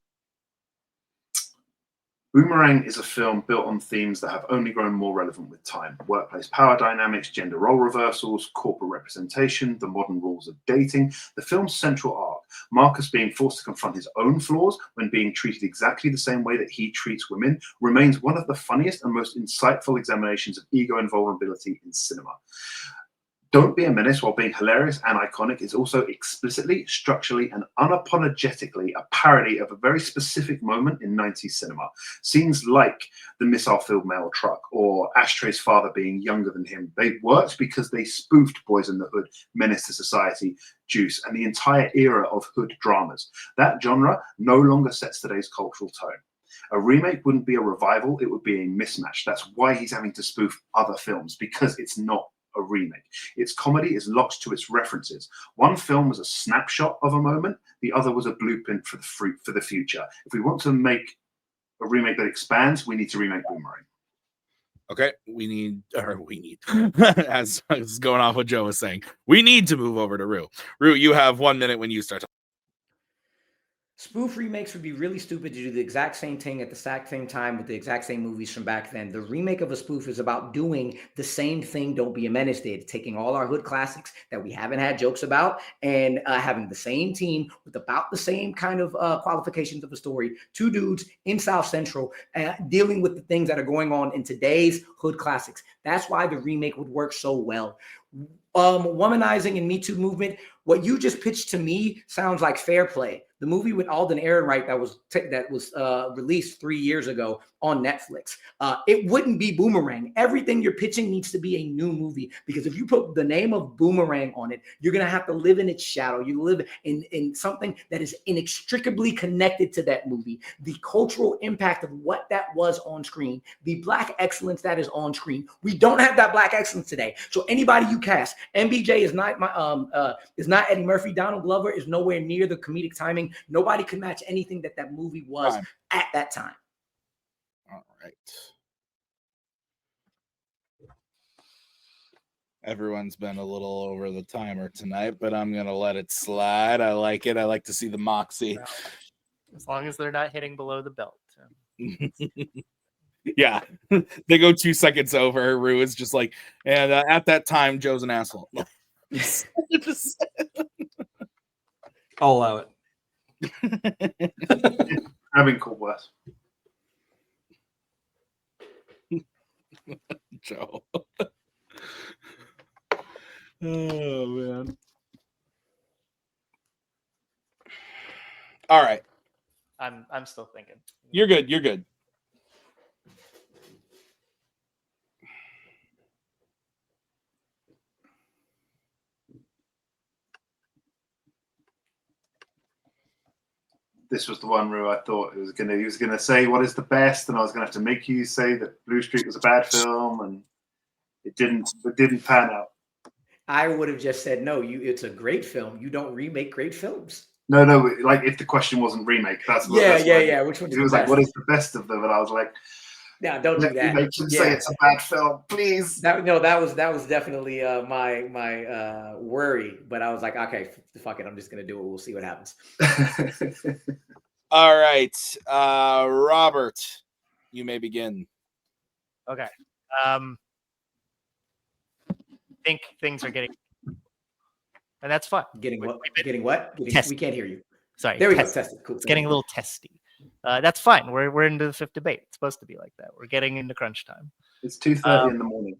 Boomerang is a film built on themes that have only grown more relevant with time. Workplace power dynamics, gender role reversals, corporate representation, the modern rules of dating. The film's central arc, Marcus being forced to confront his own flaws when being treated exactly the same way that he treats women, remains one of the funniest and most insightful examinations of ego and vulnerability in cinema. Don't Be a Menace, while being hilarious and iconic, is also explicitly, structurally, and unapologetically a parody of a very specific moment in 90s cinema. Scenes like the missile-filled mail truck or Ashtray's father being younger than him, they worked because they spoofed Boys in the Hood, Menace to Society, Juice, and the entire era of hood dramas. That genre no longer sets today's cultural tone. A remake wouldn't be a revival, it would be a mismatch. That's why he's having to spoof other films, because it's not a remake. Its comedy is locked to its references. One film was a snapshot of a moment, the other was a blueprint for the future. If we want to make a remake that expands, we need to remake Boomerang.
Okay, we need, as going off what Joe was saying, we need to move over to Rue. Rue, you have 1 minute when you start talking.
Spoof remakes would be really stupid to do the exact same thing at the exact same time with the exact same movies from back then. The remake of a spoof is about doing the same thing Don't Be a Menace did, taking all our hood classics that we haven't had jokes about and having the same team with about the same kind of qualifications of a story, two dudes in South Central dealing with the things that are going on in today's hood classics. That's why the remake would work so well. Womanizing and Me Too movement, what you just pitched to me sounds like Fair Play, the movie with Alden Ehrenreich that was released 3 years ago on Netflix. It wouldn't be Boomerang. Everything you're pitching needs to be a new movie, because if you put the name of Boomerang on it, you're going to have to live in its shadow. You live in something that is inextricably connected to that movie. The cultural impact of what that was on screen, the Black excellence that is on screen. We don't have that Black excellence today. So anybody you cast, MBJ is not Eddie Murphy. Donald Glover is nowhere near the comedic timing. Nobody can match anything that movie was at that time.
All right. Everyone's been a little over the timer tonight, but I'm going to let it slide. I like it. I like to see the moxie.
As long as they're not hitting below the belt.
Yeah. They go 2 seconds over. Rue is just like, and at that time, Joe's an asshole.
I'll allow it.
Having cool worse.
Joe. Oh man. All right.
I'm still thinking.
You're good. You're good.
This was the one where I thought he was gonna say what is the best, and I was gonna have to make you say that Blue Streak was a bad film, and it didn't pan out.
I would have just said no. It's a great film. You don't remake great films.
No, like if the question wasn't remake, that's what.
Yeah. Which one's
it was like, what is the best of them? And I was like,
no, don't do that.
Make him say it's a bad film, please.
That was definitely my worry, but I was like, okay, fuck it, I'm just gonna do it. We'll see what happens.
All right, Robert, you may begin.
Okay. Think things are getting, and that's fun.
Getting what? We can't hear you.
Sorry.
There we go. Tested. Cool.
It's getting a little testy. That's fine. We're into the fifth debate. It's supposed to be like that. We're getting into crunch time.
It's 2:30 in the morning.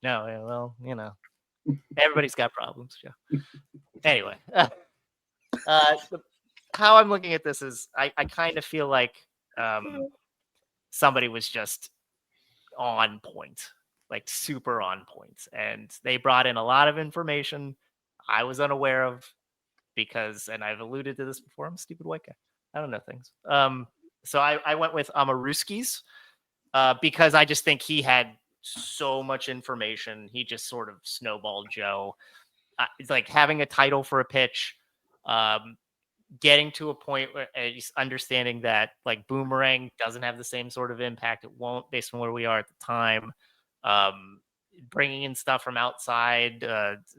No, well, everybody's got problems. Yeah. Anyway, how I'm looking at this is I kind of feel like somebody was just on point, like super on point, and they brought in a lot of information I was unaware of because, and I've alluded to this before, I'm a stupid white guy. I don't know things. So I went with Amaruskis. because I just think he had so much information. He just sort of snowballed Joe. It's like having a title for a pitch, getting to a point where just understanding that like Boomerang doesn't have the same sort of impact. It won't, based on where we are at the time. Bringing in stuff from outside,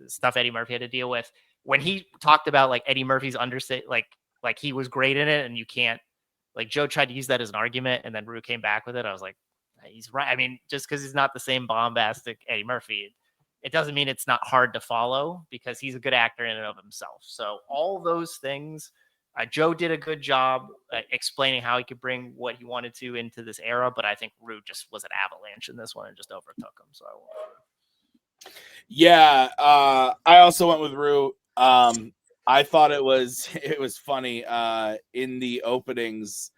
stuff Eddie Murphy had to deal with. When he talked about like Eddie Murphy's understate, like he was great in it, and you can't, like Joe tried to use that as an argument, and then Rue came back with it. I was like, he's right. I mean, just because he's not the same bombastic Eddie Murphy, it doesn't mean it's not hard to follow, because he's a good actor in and of himself. So all those things, Joe did a good job explaining how he could bring what he wanted to into this era, but I think Rue just was an avalanche in this one and just overtook him. So
yeah, I also went with Rue. I thought it was funny in the openings.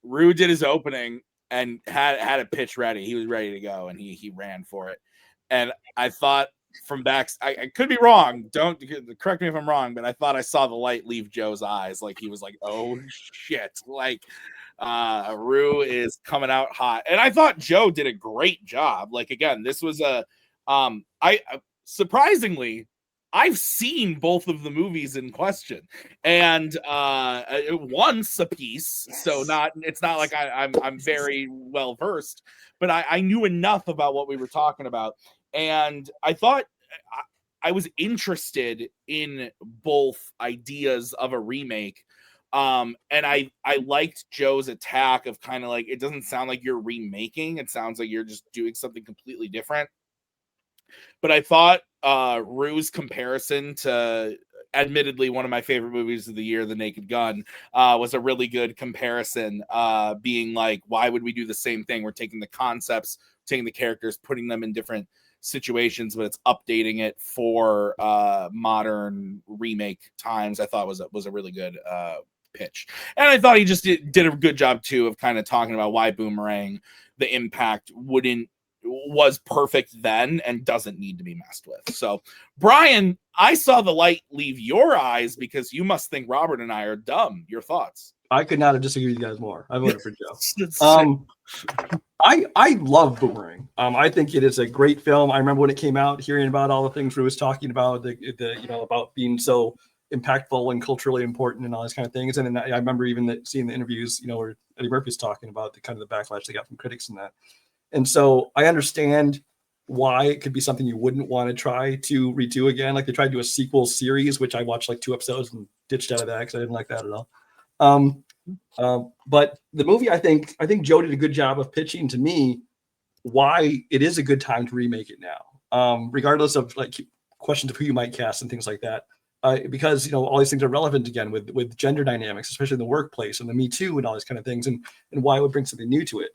Rue did his opening and had a pitch ready. He was ready to go, and he ran for it. And I thought from back, I could be wrong. Don't correct me if I'm wrong, but I thought I saw the light leave Joe's eyes. Like he was like, "Oh shit!" Like Rue is coming out hot, and I thought Joe did a great job. Like again, this was surprisingly, I've seen both of the movies in question, and once a piece. So it's not like I'm very well versed, but I knew enough about what we were talking about. And I thought I was interested in both ideas of a remake. And I liked Joe's attack of kind of like, it doesn't sound like you're remaking. It sounds like you're just doing something completely different. But I thought Rue's comparison to admittedly one of my favorite movies of the year, The Naked Gun, was a really good comparison, being like, why would we do the same thing? We're taking the concepts, taking the characters, putting them in different situations, but it's updating it for modern remake times. I thought was a really good pitch. And I thought he just did a good job too of kind of talking about why Boomerang, the impact was perfect then and doesn't need to be messed with. So Brian, I saw the light leave your eyes because you must think Robert and I are dumb. Your thoughts?
I could not have disagreed with you guys more. I voted for Joe. I love Boomerang. I think it is a great film. I remember when it came out, hearing about all the things Rue was talking about, about being so impactful and culturally important and all these kind of things. And then I remember even seeing the interviews, where Eddie Murphy's talking about the kind of the backlash they got from critics and that. And so I understand why it could be something you wouldn't want to try to redo again. Like they tried to do a sequel series, which I watched like 2 episodes and ditched out of that because I didn't like that at all. But the movie, I think Joe did a good job of pitching to me why it is a good time to remake it now, regardless of like questions of who you might cast and things like that. Because all these things are relevant again with gender dynamics, especially in the workplace and the Me Too and all these kind of things, and why it would bring something new to it.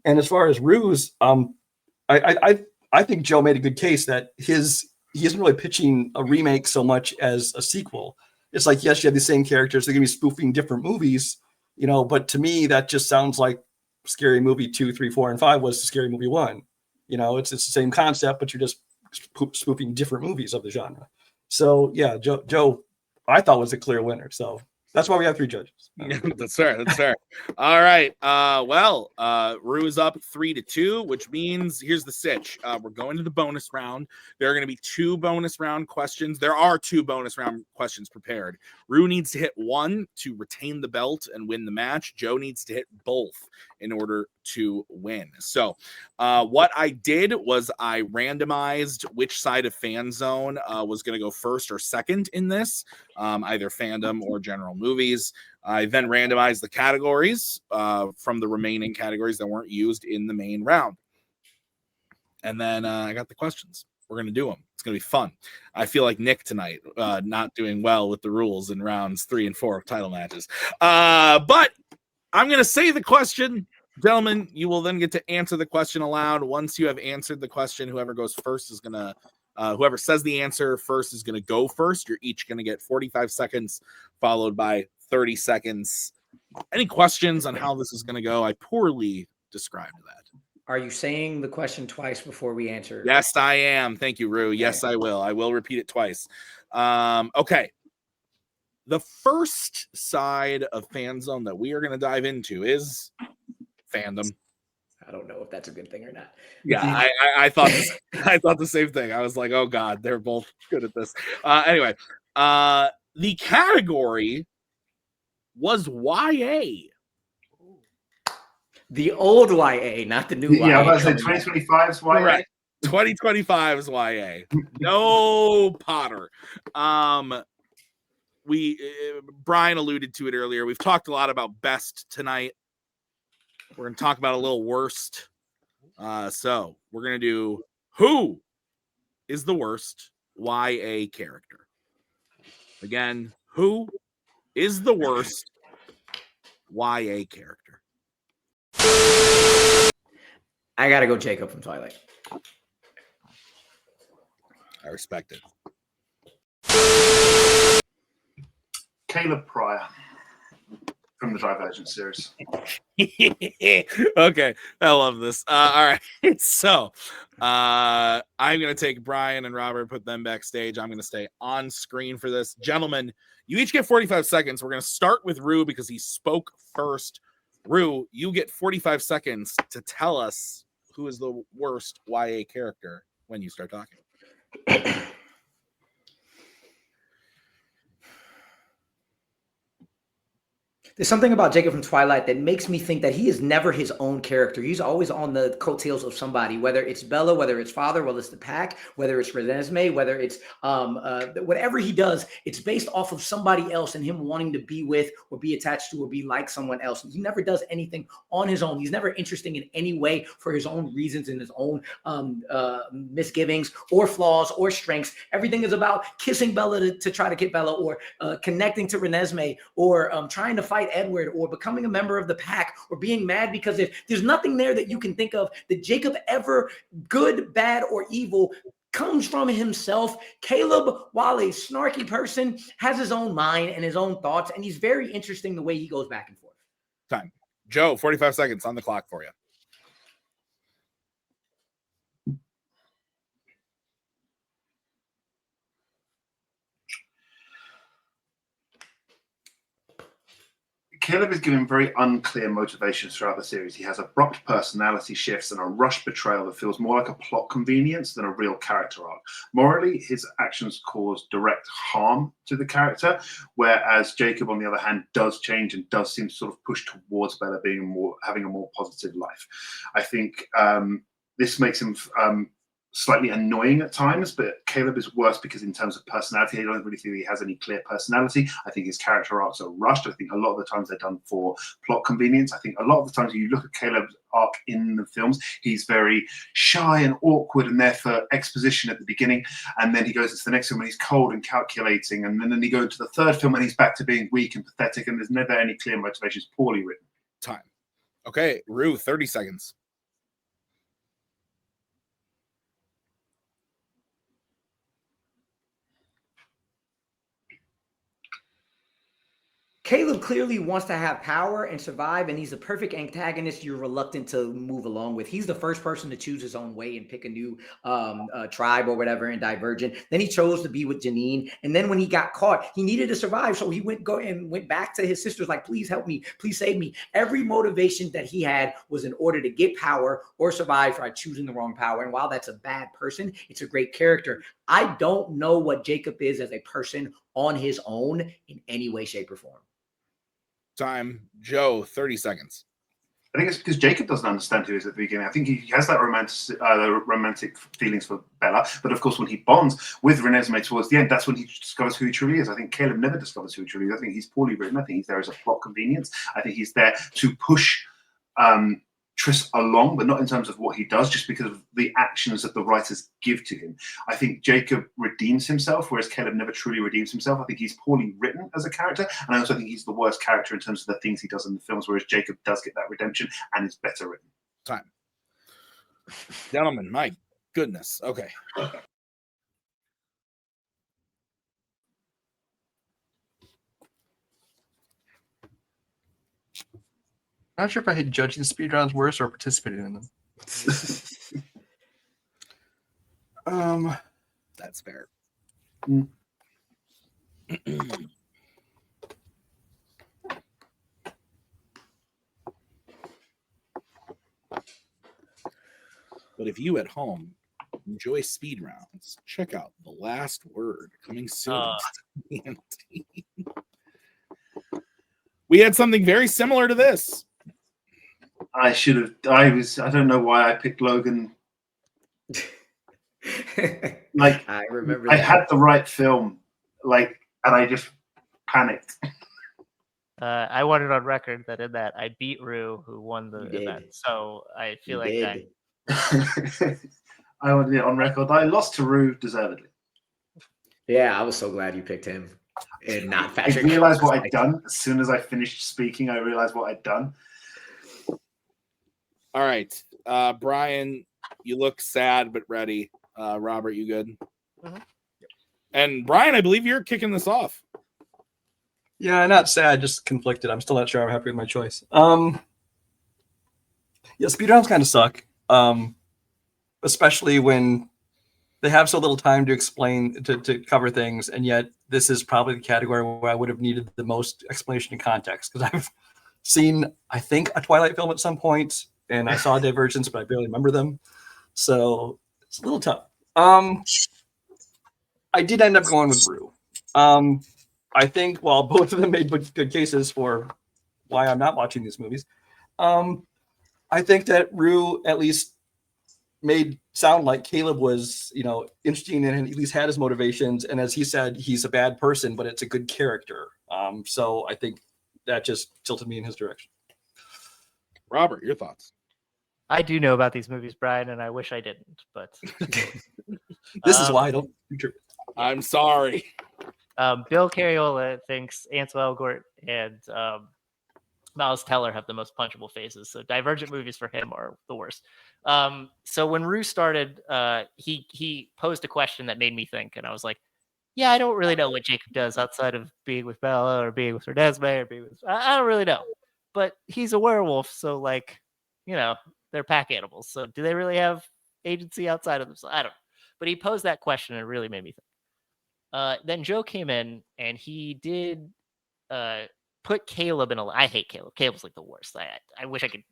And as far as Rue's, I think Joe made a good case that he isn't really pitching a remake so much as a sequel. It's like, yes, you have the same characters, they're gonna be spoofing different movies, but to me that just sounds like Scary Movie 2, 3, 4, and 5 was Scary Movie 1. It's the same concept, but you're just spoofing different movies of the genre. So yeah, Joe I thought was a clear winner. So that's why we have 3 judges.
That's fair. All right. Rue is up 3-2, which means here's the sitch. We're going to the bonus round. There are going to be 2 bonus round questions. There are 2 bonus round questions prepared. Rue needs to hit 1 to retain the belt and win the match. Joe needs to hit both in order to win. So what I did was I randomized which side of Fanzone was going to go first or second in this, either fandom or general movies. I then randomized the categories from the remaining categories that weren't used in the main round. And then I got the questions. We're going to do them. It's going to be fun. I feel like Nick tonight, not doing well with the rules in rounds 3 and 4 of title matches. But I'm going to say the question. Gentlemen, you will then get to answer the question aloud. Once you have answered the question, whoever goes first is going to whoever says the answer first is going to go first. You're each going to get 45 seconds, followed by 30 seconds. Any questions on how this is going to go? I poorly described that.
Are you saying the question twice before we answer?
Yes, I am. Thank you, Rue. Yes, I will. I will repeat it twice. Okay. The first side of Fanzone that we are going to dive into is fandom.
I don't know if that's a good thing or not.
Yeah, I thought I thought the same thing. I was like, oh god, they're both good at this. Anyway, the category was YA.
The old YA, not the new YA.
Yeah, I was about to say
coming back.
2025's YA.
Correct. 2025 is YA. No Potter. We Brian alluded to it earlier. We've talked a lot about best tonight. We're going to talk about a little worst. So we're going to do who is the worst YA character. Again, who is the worst YA character?
I gotta go Jacob from Twilight.
I respect it.
Caleb Pryor from the Divergent series.
Okay, I love this. All right, so I'm gonna take Brian and Robert, put them backstage. I'm gonna stay on screen for this. Gentlemen, you each get 45 seconds. We're gonna start with Rue because he spoke first. Rue, you get 45 seconds to tell us who is the worst YA character when you start talking.
There's something about Jacob from Twilight that makes me think that he is never his own character. He's always on the coattails of somebody, whether it's Bella, whether it's Father, whether it's the Pack, whether it's Renesmee, whether it's whatever he does, it's based off of somebody else and him wanting to be with or be attached to or be like someone else. He never does anything on his own. He's never interesting in any way for his own reasons and his own misgivings or flaws or strengths. Everything is about kissing Bella to try to get Bella, or connecting to Renesmee, or trying to fight Edward, or becoming a member of the Pack, or being mad because there's nothing there that you can think of that Jacob ever, good, bad, or evil, comes from himself. Caleb, while a snarky person, has his own mind and his own thoughts, and he's very interesting the way he goes back and forth.
Time. Joe, 45 seconds on the clock for you.
Caleb is given very unclear motivations throughout the series. He has abrupt personality shifts and a rushed betrayal that feels more like a plot convenience than a real character arc. Morally, his actions cause direct harm to the character, whereas Jacob, on the other hand, does change and does seem to sort of push towards Bella having a more positive life. I think this makes him slightly annoying at times, but Caleb is worse because in terms of personality, I don't really think he has any clear personality. I think his character arcs are rushed. I think a lot of the times they're done for plot convenience. I think a lot of the times you look at Caleb's arc in the films, he's very shy and awkward and there for exposition at the beginning, and then he goes into the next film and he's cold and calculating, and then he goes to the third film and he's back to being weak and pathetic, and there's never any clear motivations. Poorly written.
Time. Okay, Rue, 30 seconds.
Caleb clearly wants to have power and survive, and he's the perfect antagonist you're reluctant to move along with. He's the first person to choose his own way and pick a new tribe or whatever in Divergent. Then he chose to be with Janine, and then when he got caught, he needed to survive, so he went back to his sisters like, please help me, please save me. Every motivation that he had was in order to get power or survive by choosing the wrong power, and while that's a bad person, it's a great character. I don't know what Jacob is as a person on his own in any way, shape, or form.
Time. Joe, 30 seconds.
I think it's because Jacob doesn't understand who he is at the beginning. I think he has that romantic feelings for Bella, but of course, when he bonds with Renesmee towards the end, that's when he discovers who he truly is. I think Caleb never discovers who he truly is. I think he's poorly written. I think he's there as a plot convenience. I think he's there to push Triss along, but not in terms of what he does, just because of the actions that the writers give to him. I think Jacob redeems himself, whereas Caleb never truly redeems himself. I think he's poorly written as a character, and I also think he's the worst character in terms of the things he does in the films, whereas Jacob does get that redemption and is better written.
Time. Gentlemen, my goodness. Okay.
Not sure if I hate judging speedruns worse or participating in them.
That's fair. But if you at home enjoy speed rounds, check out The Last Word coming soon. on TBNT. We had something very similar to this.
I don't know why I picked Logan. Like,
I remember
I
that.
had the right film, and I just panicked.
I want it on record that in that I beat Rue, who won the
You did.
event. So I feel
You
like
did.
I want it on record. I lost to Rue deservedly.
Yeah, I was so glad you picked him and not
I
Patrick.
realized what I'd done. As soon as I finished speaking, I realized what I'd done.
All right. Brian, you look sad but ready. Robert, you good?
Mhm.
And Brian, I believe you're kicking this off.
Yeah, not sad, just conflicted. I'm still not sure I'm happy with my choice. Yeah, speedruns kind of suck. Especially when they have so little time to explain to cover things, and yet this is probably the category where I would have needed the most explanation and context, because I've seen, I think, a Twilight film at some point, and I saw Divergence, but I barely remember them. So it's a little tough. I did end up going with Rue. I think while both of them made good cases for why I'm not watching these movies, I think that Rue at least made sound like Caleb was, interesting and at least had his motivations. And as he said, he's a bad person, but it's a good character. So I think that just tilted me in his direction.
Robert, your thoughts?
I do know about these movies, Brian, and I wish I didn't. But
This is why I don't contribute.
I'm sorry.
Bill Carriola thinks Ansel Elgort and Miles Teller have the most punchable faces. So Divergent movies for him are the worst. So when Rue started, he posed a question that made me think, and I was like, yeah, I don't really know what Jacob does outside of being with Bella or being with Renesmee or being with, I don't really know. But he's a werewolf, so they're pack animals. So do they really have agency outside of themselves? I don't know. But he posed that question and it really made me think. Then Joe came in and he did put Caleb in a. I hate Caleb. Caleb's like the worst. I wish I could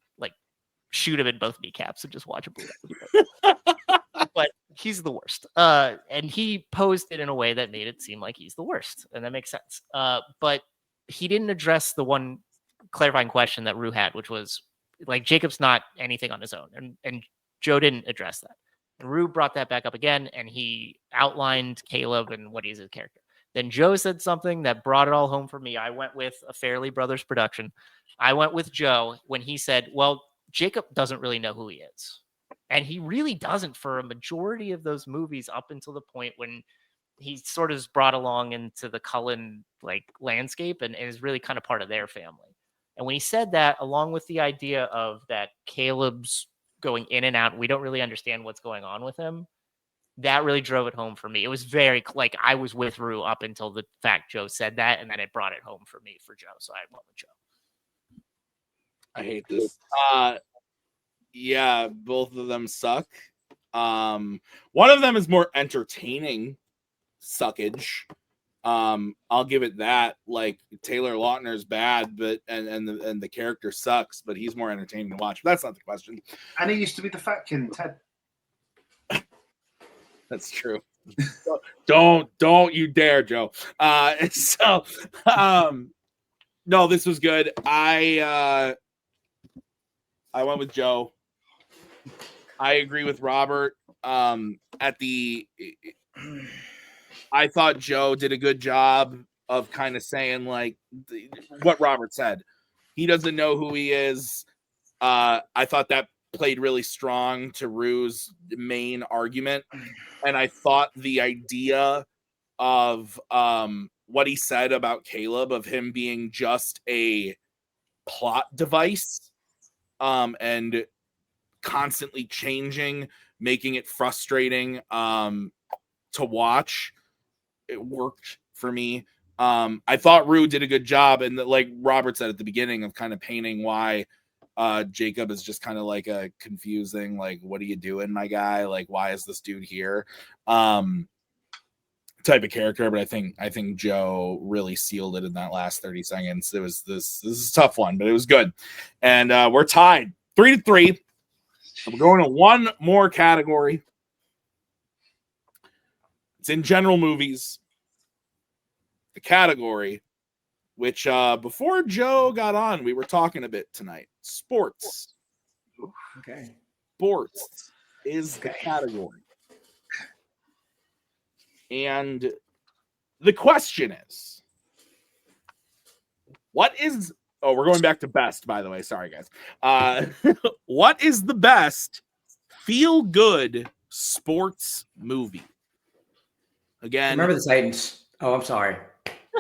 shoot him in both kneecaps and just watch him bleed out. But he's the worst. And he posed it in a way that made it seem like he's the worst, and that makes sense. But he didn't address the one clarifying question that Rue had, which was Jacob's not anything on his own, and Joe didn't address that. And Rue brought that back up again, and he outlined Caleb and what he's as a character. Then Joe said something that brought it all home for me. I went with a Farrelly Brothers production. I went with Joe when he said, well, Jacob doesn't really know who he is. And he really doesn't for a majority of those movies up until the point when he sort of is brought along into the Cullen landscape and is really kind of part of their family. And when he said that, along with the idea of that Caleb's going in and out, we don't really understand what's going on with him, that really drove it home for me. It was very I was with Rue up until the fact Joe said that, and then it brought it home for me for Joe. So I went with Joe.
I hate this. Yeah, both of them suck. One of them is more entertaining suckage. I'll give it that. Taylor Lautner's bad, but and the character sucks, but he's more entertaining to watch. But that's not the question.
And he used to be the fat kid in Ted.
That's true. Don't you dare, Joe. No, this was good. I went with Joe. I agree with Robert. I thought Joe did a good job of kind of saying what Robert said. He doesn't know who he is. I thought that played really strong to Rue's main argument. And I thought the idea of what he said about Caleb, of him being just a plot device and constantly changing, making it frustrating to watch, it worked for me. I thought Rue did a good job, and like Robert said at the beginning, of kind of painting why Jacob is just kind of a confusing, what are you doing, my guy? Why is this dude here? Type of character. But I think Joe really sealed it in that last 30 seconds. It was this is a tough one, but it was good. And we're tied 3-3. So we're going to one more category. It's in general movies. The category, which before Joe got on, we were talking a bit tonight. Sports.
Okay.
Sports is the category. And the question is, what is... Oh, we're going back to best, by the way. Sorry, guys. What is the best feel-good sports movie? Again,
Remember the Titans. Oh, I'm sorry.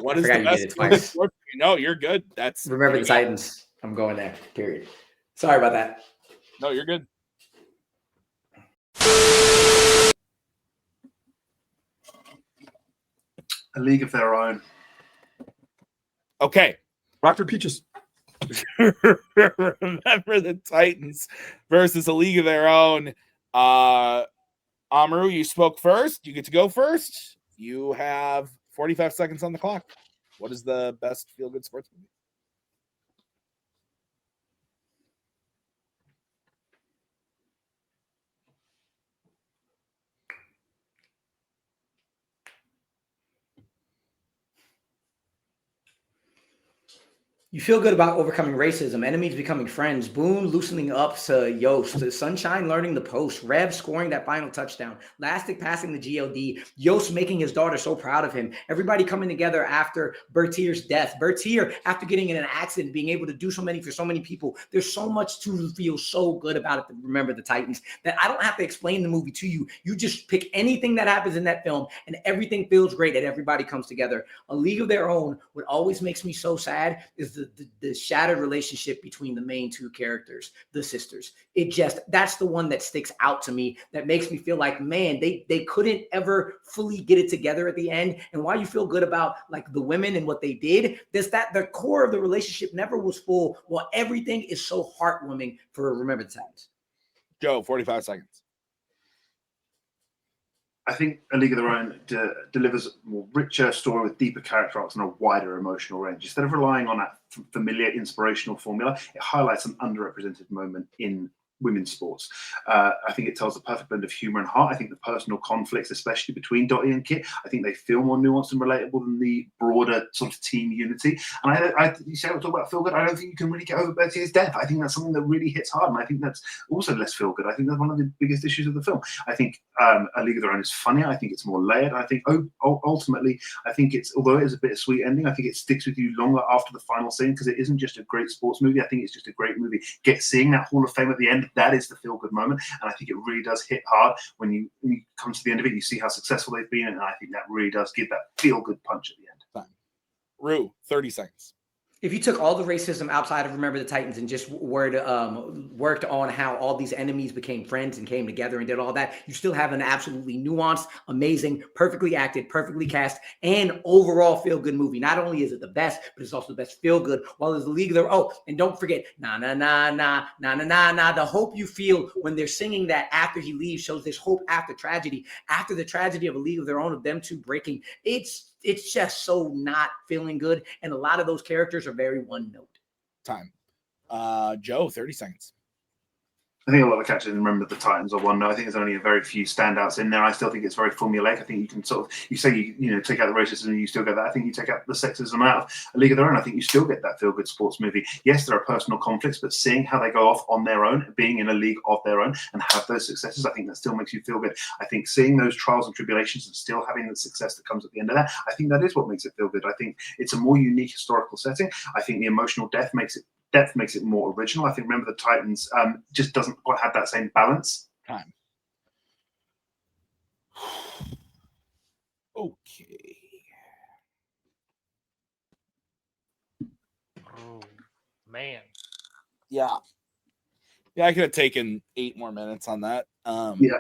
what
I
is
forgot
the
you
best
did it
feel-good
twice.
sports movie? No, you're good. That's
Remember the Titans. I'm going there. Period. Sorry about that.
No, you're good.
A League of Their Own.
Okay.
Rockford Peaches.
Remember the Titans versus a League of Their Own. Amaru, you spoke first. You get to go first. You have 45 seconds on the clock. What is the best feel-good sports movie?
You feel good about overcoming racism, enemies becoming friends, Boone loosening up to Yost, Sunshine learning the post, Rev scoring that final touchdown, Lastic passing the GOD, Yost making his daughter so proud of him, everybody coming together after Bertier's death, Bertier after getting in an accident, being able to do so many for so many people. There's so much to feel so good about it. Remember the Titans, that I don't have to explain the movie to you. You just pick anything that happens in that film and everything feels great and everybody comes together. A League of Their Own, what always makes me so sad is the shattered relationship between the main two characters, the sisters. That's the one that sticks out to me, that makes me feel like, man, they couldn't ever fully get it together at the end. And while you feel good about like the women and what they did, there's that the core of the relationship never was full, while everything is so heartwarming for Remember the Titans.
Joe, 45 seconds.
I think A League of Their Own delivers a more richer story with deeper character arcs and a wider emotional range. Instead of relying on that familiar inspirational formula, it highlights an underrepresented moment in women's sports. I think it tells a perfect blend of humor and heart. I think the personal conflicts, especially between Dottie and Kit, I think they feel more nuanced and relatable than the broader sort of team unity. And you say we're talking about feel good. I don't think you can really get over Bertier's death. I think that's something that really hits hard, and I think that's also less feel good. I think that's one of the biggest issues of the film. I think A League of Their Own is funnier. I think it's more layered. I think ultimately, I think it's, although it is a bittersweet ending, I think it sticks with you longer after the final scene, because it isn't just a great sports movie. I think it's just a great movie. Seeing that Hall of Fame at the end, that is the feel-good moment, and I think it really does hit hard when you come to the end of it. You see how successful they've been, and I think that really does give that feel-good punch at the end.
Fine. Rue, 30 seconds.
If you took all the racism outside of Remember the Titans and just worked on how all these enemies became friends and came together and did all that, you still have an absolutely nuanced, amazing, perfectly acted, perfectly cast, and overall feel-good movie. Not only is it the best, but it's also the best feel-good, while there's a League of Their Own. Oh, and don't forget, na na na na na na na na, the hope you feel when they're singing that after he leaves shows this hope after tragedy, after the tragedy of A League of Their Own, of them two breaking. It's just so not feeling good, and a lot of those characters are very one note.
Time. Joe, 30 seconds.
I think a lot of catchers Remember the Titans are one note. I think there's only a very few standouts in there. I still think it's very formulaic. I think you can sort of, you say you take out the racism and you still get that. I think you take out the sexism out of A League of Their Own, I think you still get that feel-good sports movie. Yes, there are personal conflicts, but seeing how they go off on their own, being in a league of their own and have those successes, I think that still makes you feel good. I think seeing those trials and tribulations and still having the success that comes at the end of that, I think that is what makes it feel good. I think it's a more unique historical setting. I think the emotional depth makes it more original. I think Remember the Titans just doesn't quite have that same balance.
Time. Okay.
Oh, man.
Yeah, I could have taken 8 more minutes on that.
Yeah.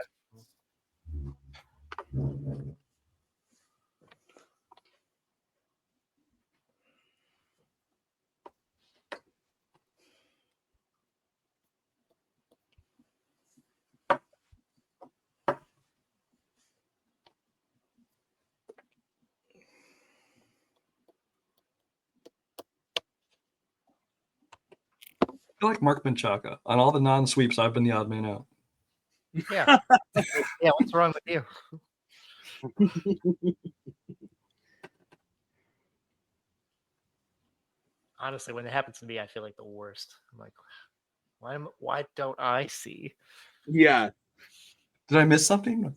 I feel like Mark Menchaca. On all the non-sweeps, I've been the odd man out.
Yeah. Yeah, what's wrong with you? Honestly, when it happens to me, I feel like the worst. I'm like, why don't I see?
Yeah.
Did I miss something?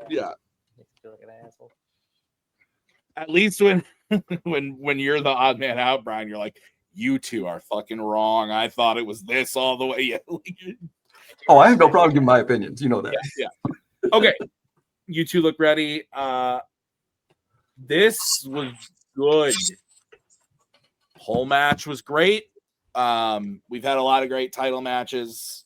Yeah.
Makes me feel like an asshole.
At least when when you're the odd man out, Brian, you're like, you two are fucking wrong. I thought it was this all the way.
Oh, I have no problem giving my opinions. You know that.
Yeah. Okay. You two look ready. This was good. Whole match was great. We've had a lot of great title matches,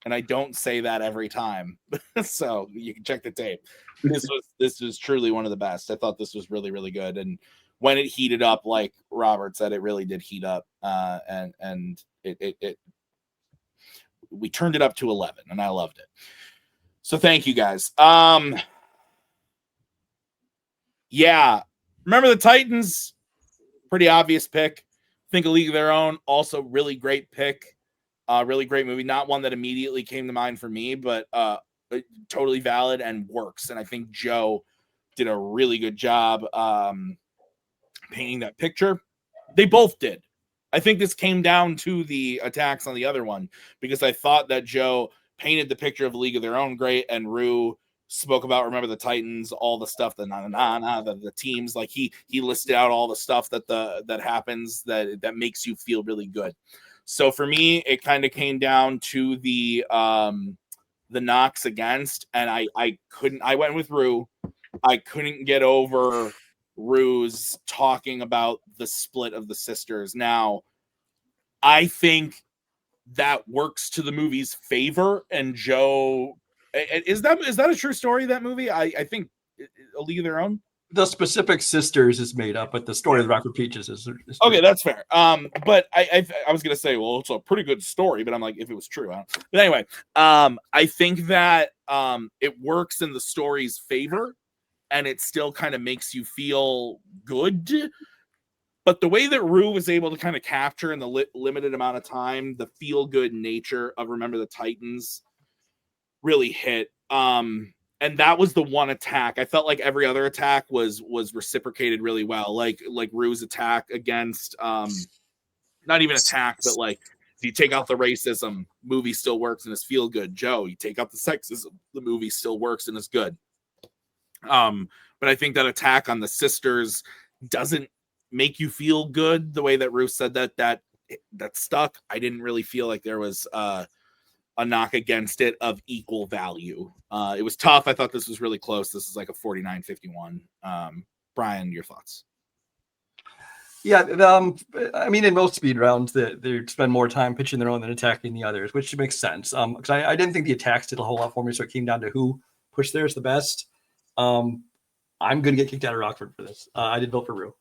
and I don't say that every time. So you can check the tape. This was truly one of the best. I thought this was really, really good. And when it heated up, like Robert said, it really did heat up. And it we turned it up to 11, and I loved it. So thank you guys. Yeah. Remember the Titans? Pretty obvious pick. Think A League of Their Own, also really great pick. Really great movie. Not one that immediately came to mind for me, but totally valid and works. And I think Joe did a really good job painting that picture. They both did. I think this came down to the attacks on the other one, because I thought that Joe painted the picture of A League of Their Own great, and Rue spoke about Remember the Titans, all the stuff, the teams. Like he listed out all the stuff that happens that makes you feel really good. So for me, it kind of came down to the knocks against, and I went with Rue. I couldn't get over Rue's talking about the split of the sisters. Now, I think that works to the movie's favor, and Joe, is that a true story, that movie? I think A League of Their Own.
The specific sisters is made up, but the story of the Rock for Peaches is
okay. That's fair. But I was gonna say, well, it's a pretty good story, but I'm like, if it was true, but anyway, I think that it works in the story's favor, and it still kind of makes you feel good. But the way that Rue was able to kind of capture in the limited amount of time the feel good nature of Remember the Titans really hit. And that was the one attack. I felt like every other attack was reciprocated really well. Like Rue's attack against not even attack, but like if you take out the racism, movie still works and is feel good. Joe, you take out the sexism, the movie still works and is good. But I think that attack on the sisters doesn't make you feel good the way that Rue said that stuck. I didn't really feel like there was a knock against it of equal value. It was tough. I thought this was really close. This is like a 49-51. Brian, your thoughts?
Yeah, I mean, in most speed rounds, they spend more time pitching their own than attacking the others, which makes sense. Because I didn't think the attacks did a whole lot for me, so it came down to who pushed theirs the best. I'm going to get kicked out of Rockford for this. I did vote for Rue.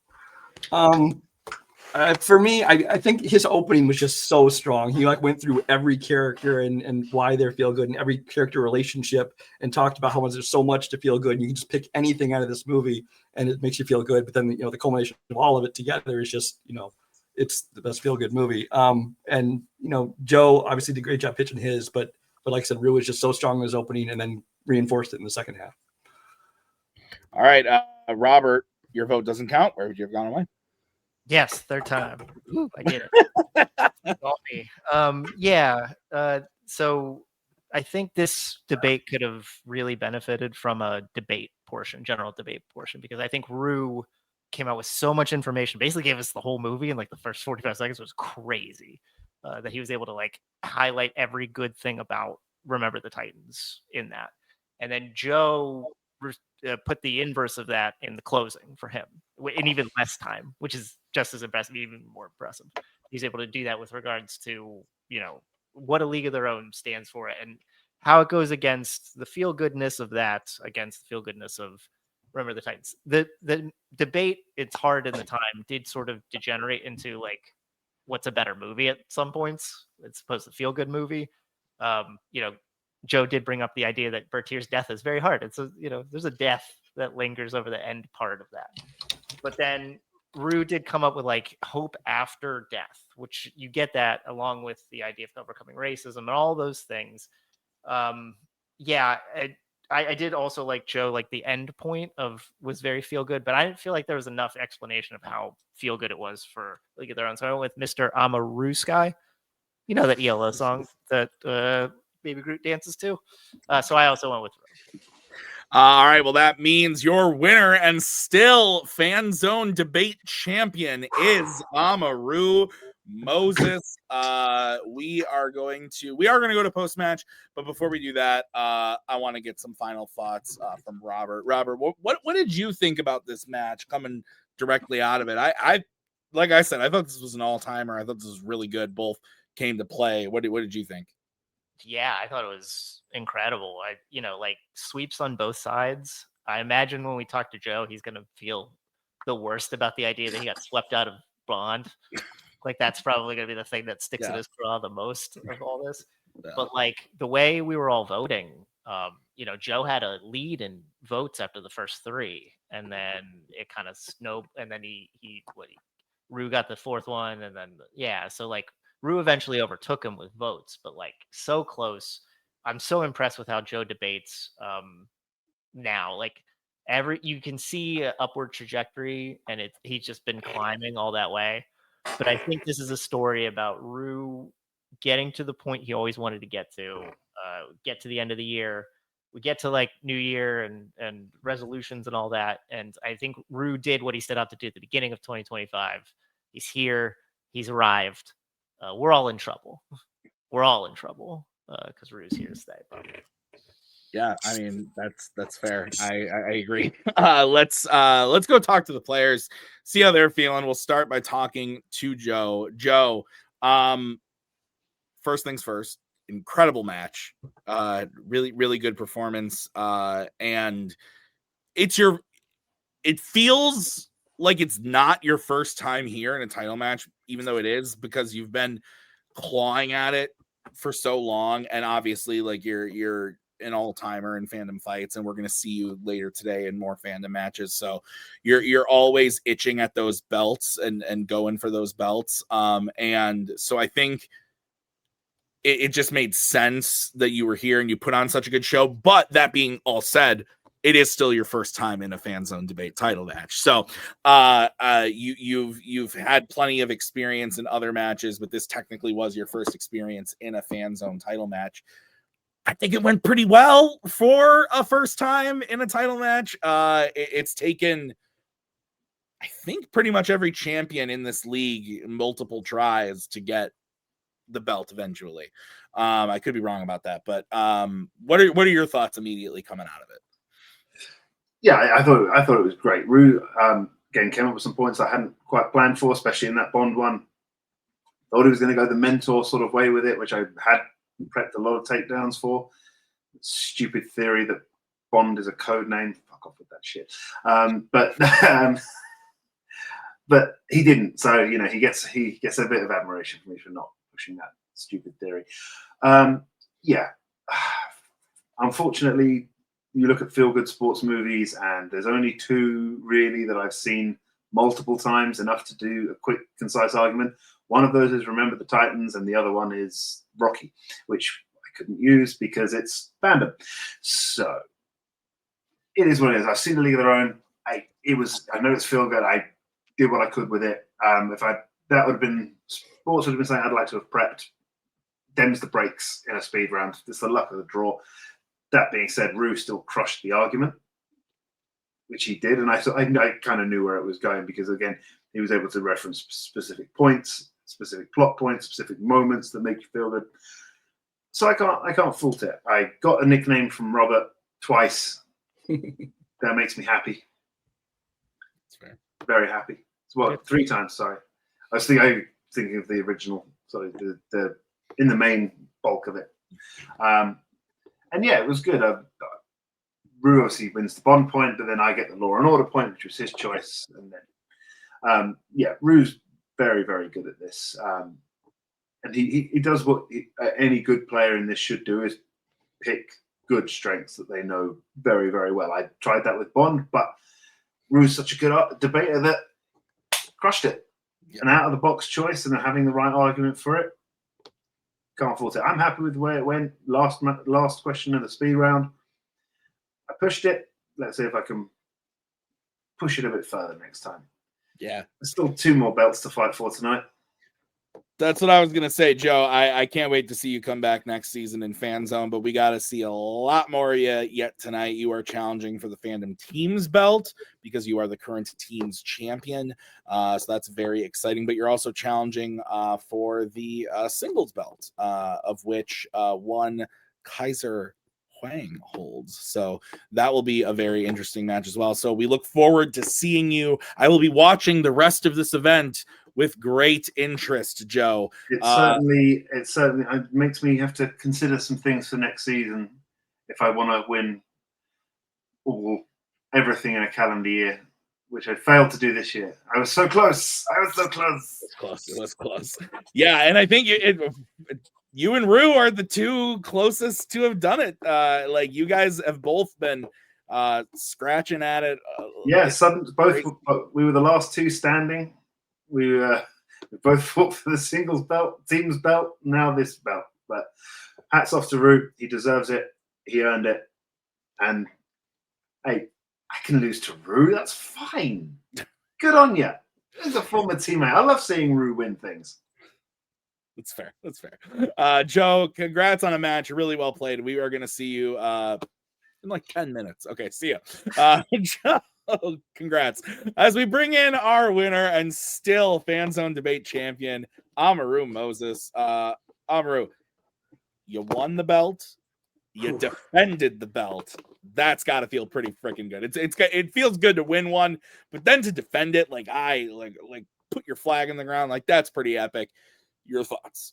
For me, I think his opening was just so strong. He like went through every character and why they feel good and every character relationship and talked about how much there's so much to feel good. And you can just pick anything out of this movie and it makes you feel good. But then, the culmination of all of it together is just, it's the best feel good movie. And Joe obviously did a great job pitching his, but like I said, Rue was just so strong in his opening and then reinforced it in the second half.
All right, Robert, your vote doesn't count. Where would you have gone away?
Yes, third time. Ooh, I get it. All me. Yeah. So I think this debate could have really benefited from a general debate portion, because I think Rue came out with so much information, basically gave us the whole movie in like the first 45 seconds. Was crazy that he was able to like highlight every good thing about Remember the Titans in that. And then Joe put the inverse of that in the closing for him in even less time, which is just as impressive, even more impressive. He's able to do that with regards to, what A League of Their Own stands for and how it goes against the feel goodness of that, against the feel goodness of Remember the Titans. The debate, it's hard in the time, did sort of degenerate into like, what's a better movie at some points, as opposed to feel good movie. Joe did bring up the idea that Bertier's death is very hard. It's there's a death that lingers over the end part of that. But then Rue did come up with like hope after death, which you get that along with the idea of overcoming racism and all those things. yeah, I did also like Joe, like the end point was very feel good, but I didn't feel like there was enough explanation of how feel good it was for League of Their Own. So I went with Mr. Amaru Sky. You know that ELO song that Baby Groot dances to. So I also went with Ru.
All right, well, that means your winner and still Fan Zone debate champion is Amaru Moses. We are going to go to post match, but before we do that, I want to get some final thoughts from Robert. Robert, what did you think about this match coming directly out of it? I like I said, I thought this was an all-timer. I thought this was really good. Both came to play. What did you think?
Yeah, I thought it was incredible. Like sweeps on both sides. I imagine when we talk to Joe, he's gonna feel the worst about the idea that he got swept out of Bond. Like that's probably gonna be the thing that sticks in his craw the most of all this.
Yeah.
But like the way we were all voting, Joe had a lead in votes after the first three, and then it kind of snowed, and then Rue got the fourth one, and then so like Rue eventually overtook him with votes, but like so close. I'm so impressed with how Joe debates now. Like you can see an upward trajectory, and he's just been climbing all that way. But I think this is a story about Rue getting to the point he always wanted to get to the end of the year. We get to like New Year and resolutions and all that. And I think Rue did what he set out to do at the beginning of 2025. He's here. He's arrived. We're all in trouble. We're all in trouble because Rue's here to stay.
Yeah, I mean that's fair. I agree. Let's go talk to the players, see how they're feeling. We'll start by talking to Joe. Joe, first things first, incredible match. Really, really good performance. And it feels like it's not your first time here in a title match, even though it is, because you've been clawing at it for so long. And obviously, like you're an all-timer in Fandom Fights, and we're going to see you later today in more fandom matches. So you're always itching at those belts and going for those belts. And so I think it just made sense that you were here and you put on such a good show. But that being all said, it is still your first time in a Fan Zone debate title match. So you've had plenty of experience in other matches, but this technically was your first experience in a Fan Zone title match. I think it went pretty well for a first time in a title match. It's taken, I think, pretty much every champion in this league multiple tries to get the belt eventually. I could be wrong about that, but what are your thoughts immediately coming out of it?
Yeah, I thought it was great. Rue again came up with some points I hadn't quite planned for, especially in that Bond one. Thought he was going to go the mentor sort of way with it, which I had prepped a lot of takedowns for. Stupid theory that Bond is a code name. Fuck off with that shit. But he didn't. So he gets a bit of admiration from me for not pushing that stupid theory. Unfortunately, you look at feel-good sports movies, and there's only two really that I've seen multiple times, enough to do a quick, concise argument. One of those is Remember the Titans, and the other one is Rocky, which I couldn't use because it's fandom. So it is what it is. I've seen The League of Their Own. I know it's feel-good. I did what I could with it. Sports would have been something I'd like to have prepped. Dems the breaks in a speed round. It's the luck of the draw. That being said, Rue still crushed the argument, which he did, and I kind of knew where it was going because, again, he was able to reference specific points, specific plot points, specific moments that make you feel good. So I can't fault it. I got a nickname from Robert twice. That makes me happy.
That's fair.
Very happy. Well, 3 times. Sorry, I was thinking of the original. Sorry, the in the main bulk of it. And yeah, it was good. Rue obviously wins the Bond point, but then I get the Law and Order point, which was his choice. And then, Rue's very, very good at this. And he does what any good player in this should do, is pick good strengths that they know very, very well. I tried that with Bond, but Rue's such a good debater that crushed it. An out-of-the-box choice and having the right argument for it. Can't fault it. I'm happy with the way it went. Last question of the speed round. I pushed it. Let's see if I can push it a bit further next time.
Yeah.
There's still 2 more belts to fight for tonight.
That's what I was going to say, Joe. I can't wait to see you come back next season in Fanzone, but we got to see a lot more of you yet tonight. You are challenging for the Fandom Teams belt because you are the current teams champion. So that's very exciting, but you're also challenging for the singles belt, of which one Kaiser Huang holds. So that will be a very interesting match as well. So we look forward to seeing you. I will be watching the rest of this event with great interest, Joe.
It certainly makes me have to consider some things for next season if I want to win everything in a calendar year, which I failed to do this year. I was so close.
It was close. Yeah, and I think you and Rue are the 2 closest to have done it. Like you guys have both been scratching at it.
We were the last 2 standing. We both fought for the singles belt, teams belt, now this belt. But hats off to Rue. He deserves it. He earned it. And hey, I can lose to Rue. That's fine. Good on you. He's a former teammate. I love seeing Rue win things.
That's fair. Joe, congrats on a match. Really well played. We are going to see you in like 10 minutes. Okay, see ya. Joe, congrats. As we bring in our winner and still Fanzone debate champion, Amaru Moses. Amaru, you won the belt. You defended the belt. That's got to feel pretty freaking good. It feels good to win one, but then to defend it, like put your flag in the ground, like that's pretty epic. Your thoughts?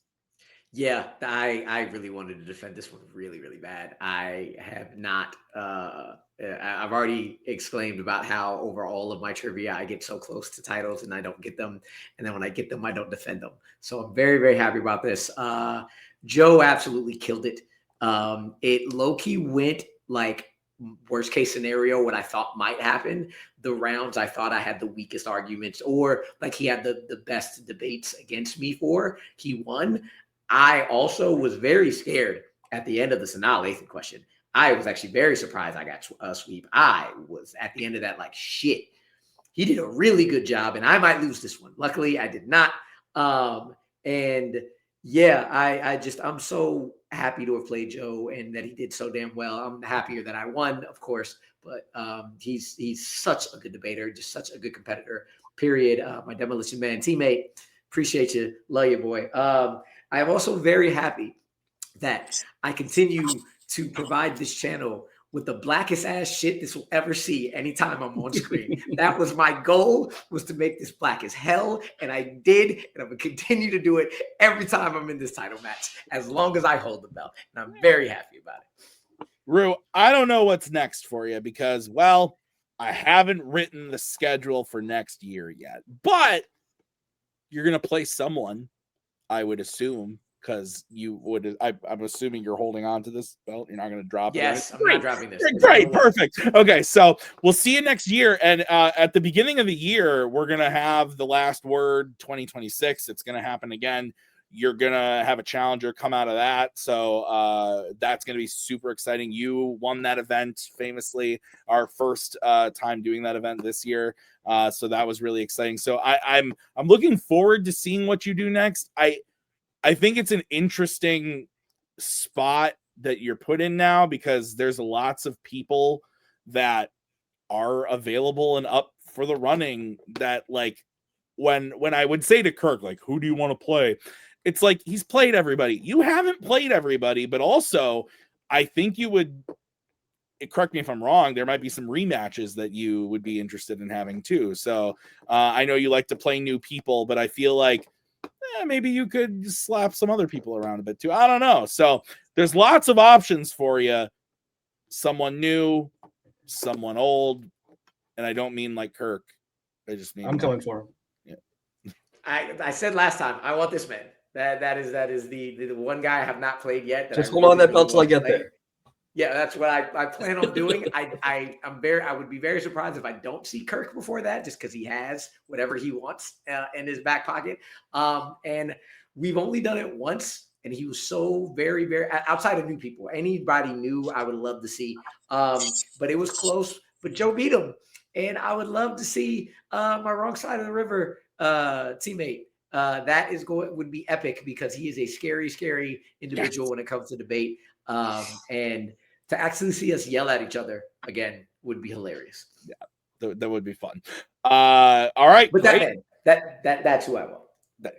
Yeah, I really wanted to defend this one really, really bad. I have not. I've already exclaimed about how over all of my trivia, I get so close to titles and I don't get them. And then when I get them, I don't defend them. So I'm very, very happy about this. Joe absolutely killed it. It low-key went like worst case scenario, what I thought might happen. The rounds I thought I had the weakest arguments, or like he had the best debates against me for, he won. I also was very scared at the end of the Sanaa Lathan question. I was actually very surprised I got a sweep. I was at the end of that like, shit, he did a really good job and I might lose this one. Luckily, I did not. And yeah, I'm so happy to have played Joe and that he did so damn well. I'm happier that I won, of course, but he's such a good debater, just such a good competitor, period. My Demolition Man teammate, appreciate you. Love you, boy. I am also very happy that I continue to provide this channel with the blackest ass shit this will ever see anytime I'm on screen. That was my goal, was to make this black as hell, and I did, and I'm gonna continue to do it every time I'm in this title match, as long as I hold the belt, and I'm very happy about it.
Rue, I don't know what's next for you because, well, I haven't written the schedule for next year yet, but you're gonna play someone, I would assume, because I'm assuming you're holding on to this belt. You're not going to drop it.
Yes, I'm not dropping this.
Great, perfect. Okay, so we'll see you next year. And at the beginning of the year, we're going to have the last word 2026. It's going to happen again. You're going to have a challenger come out of that. So that's going to be super exciting. You won that event famously, our first time doing that event this year. So that was really exciting. So I'm looking forward to seeing what you do next. I think it's an interesting spot that you're put in now because there's lots of people that are available and up for the running that, like, when I would say to Kirk, like, who do you want to play? It's like, he's played everybody. You haven't played everybody, but also I think you would, correct me if I'm wrong, there might be some rematches that you would be interested in having too. So I know you like to play new people, but I feel like maybe you could slap some other people around a bit too. I don't know. So there's lots of options for you. Someone new, someone old. And I don't mean like Kirk. I just mean
I'm coming for him.
Yeah.
I said last time, I want this man. That is the one guy I have not played yet. That
Just hold on that belt till I get there.
Yeah, that's what I plan on doing. I would be very surprised if I don't see Kirk before that, just because he has whatever he wants in his back pocket. And we've only done it once and he was so very, very outside of new people. Anybody new, I would love to see. But it was close. But Joe beat him, and I would love to see my wrong side of the river teammate. That would be epic because he is a scary, scary individual when it comes to debate. And to actually see us yell at each other again would be hilarious.
Yeah, that would be fun. All right,
but that's who I want.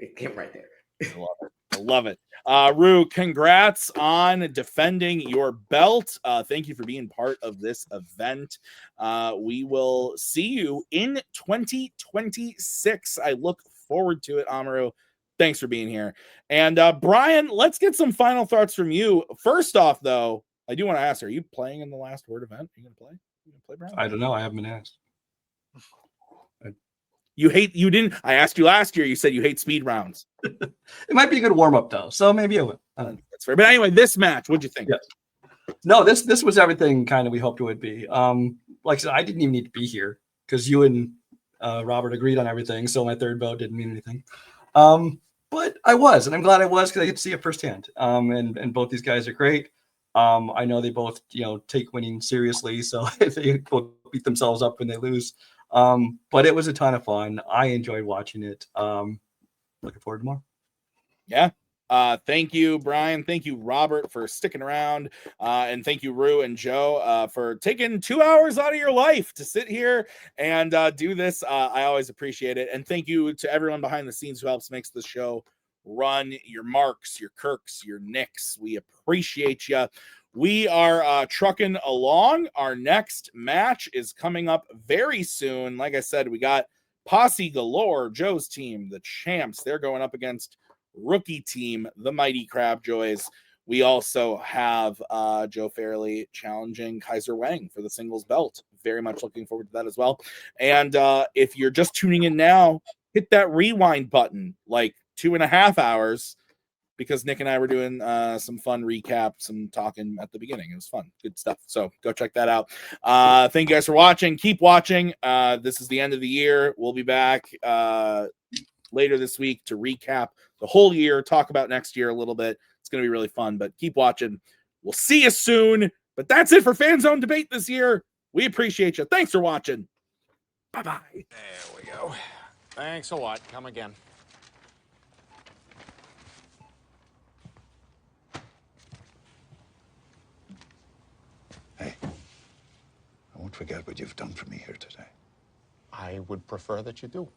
It came right there.
I love it. I love it. Rue, congrats on defending your belt. Thank you for being part of this event. We will see you in 2026. I look forward to it, Amaru. Thanks for being here. And Brian, let's get some final thoughts from you. First off, though, I do want to ask, are you playing in the Last Word event? Are you going to play? Brian?
I don't know. I haven't been asked.
You didn't. I asked you last year. You said you hate speed rounds.
It might be a good warm up though, so maybe I will.
That's fair. But anyway, this match, what'd you think?
Yeah. No, this was everything kind of we hoped it would be. Like I said, I didn't even need to be here because you and Robert agreed on everything, so my third vote didn't mean anything. But I was, and I'm glad I was because I get to see it firsthand. And both these guys are great. I know they both take winning seriously, so they both beat themselves up when they lose. But it was a ton of fun. I enjoyed watching it. Looking forward to more.
Yeah. Thank you, Brian. Thank you, Robert, for sticking around. And thank you, Rue and Joe, for taking 2 hours out of your life to sit here and do this. I always appreciate it. And thank you to everyone behind the scenes who helps makes the show run. Your Marks, your Kirks, your Nicks. We appreciate you. We are trucking along. Our next match is coming up very soon. Like I said, we got Posse Galore, Joe's team, the champs. They're going up against rookie team, the Mighty Crabjoys. We also have Joe Farrelly challenging Kaiser Wang for the singles belt. Very much looking forward to that as well. And if you're just tuning in now, hit that rewind button like 2.5 hours. Because Nick and I were doing some fun recap, some talking at the beginning. It was fun. Good stuff. So go check that out. Thank you guys for watching. Keep watching. This is the end of the year. We'll be back later this week to recap the whole year, talk about next year a little bit. It's going to be really fun, but keep watching. We'll see you soon. But that's it for Fanzone Debate this year. We appreciate you. Thanks for watching. Bye-bye.
There we go. Thanks a lot. Come again.
Hey, I won't forget what you've done for me here today.
I would prefer that you do.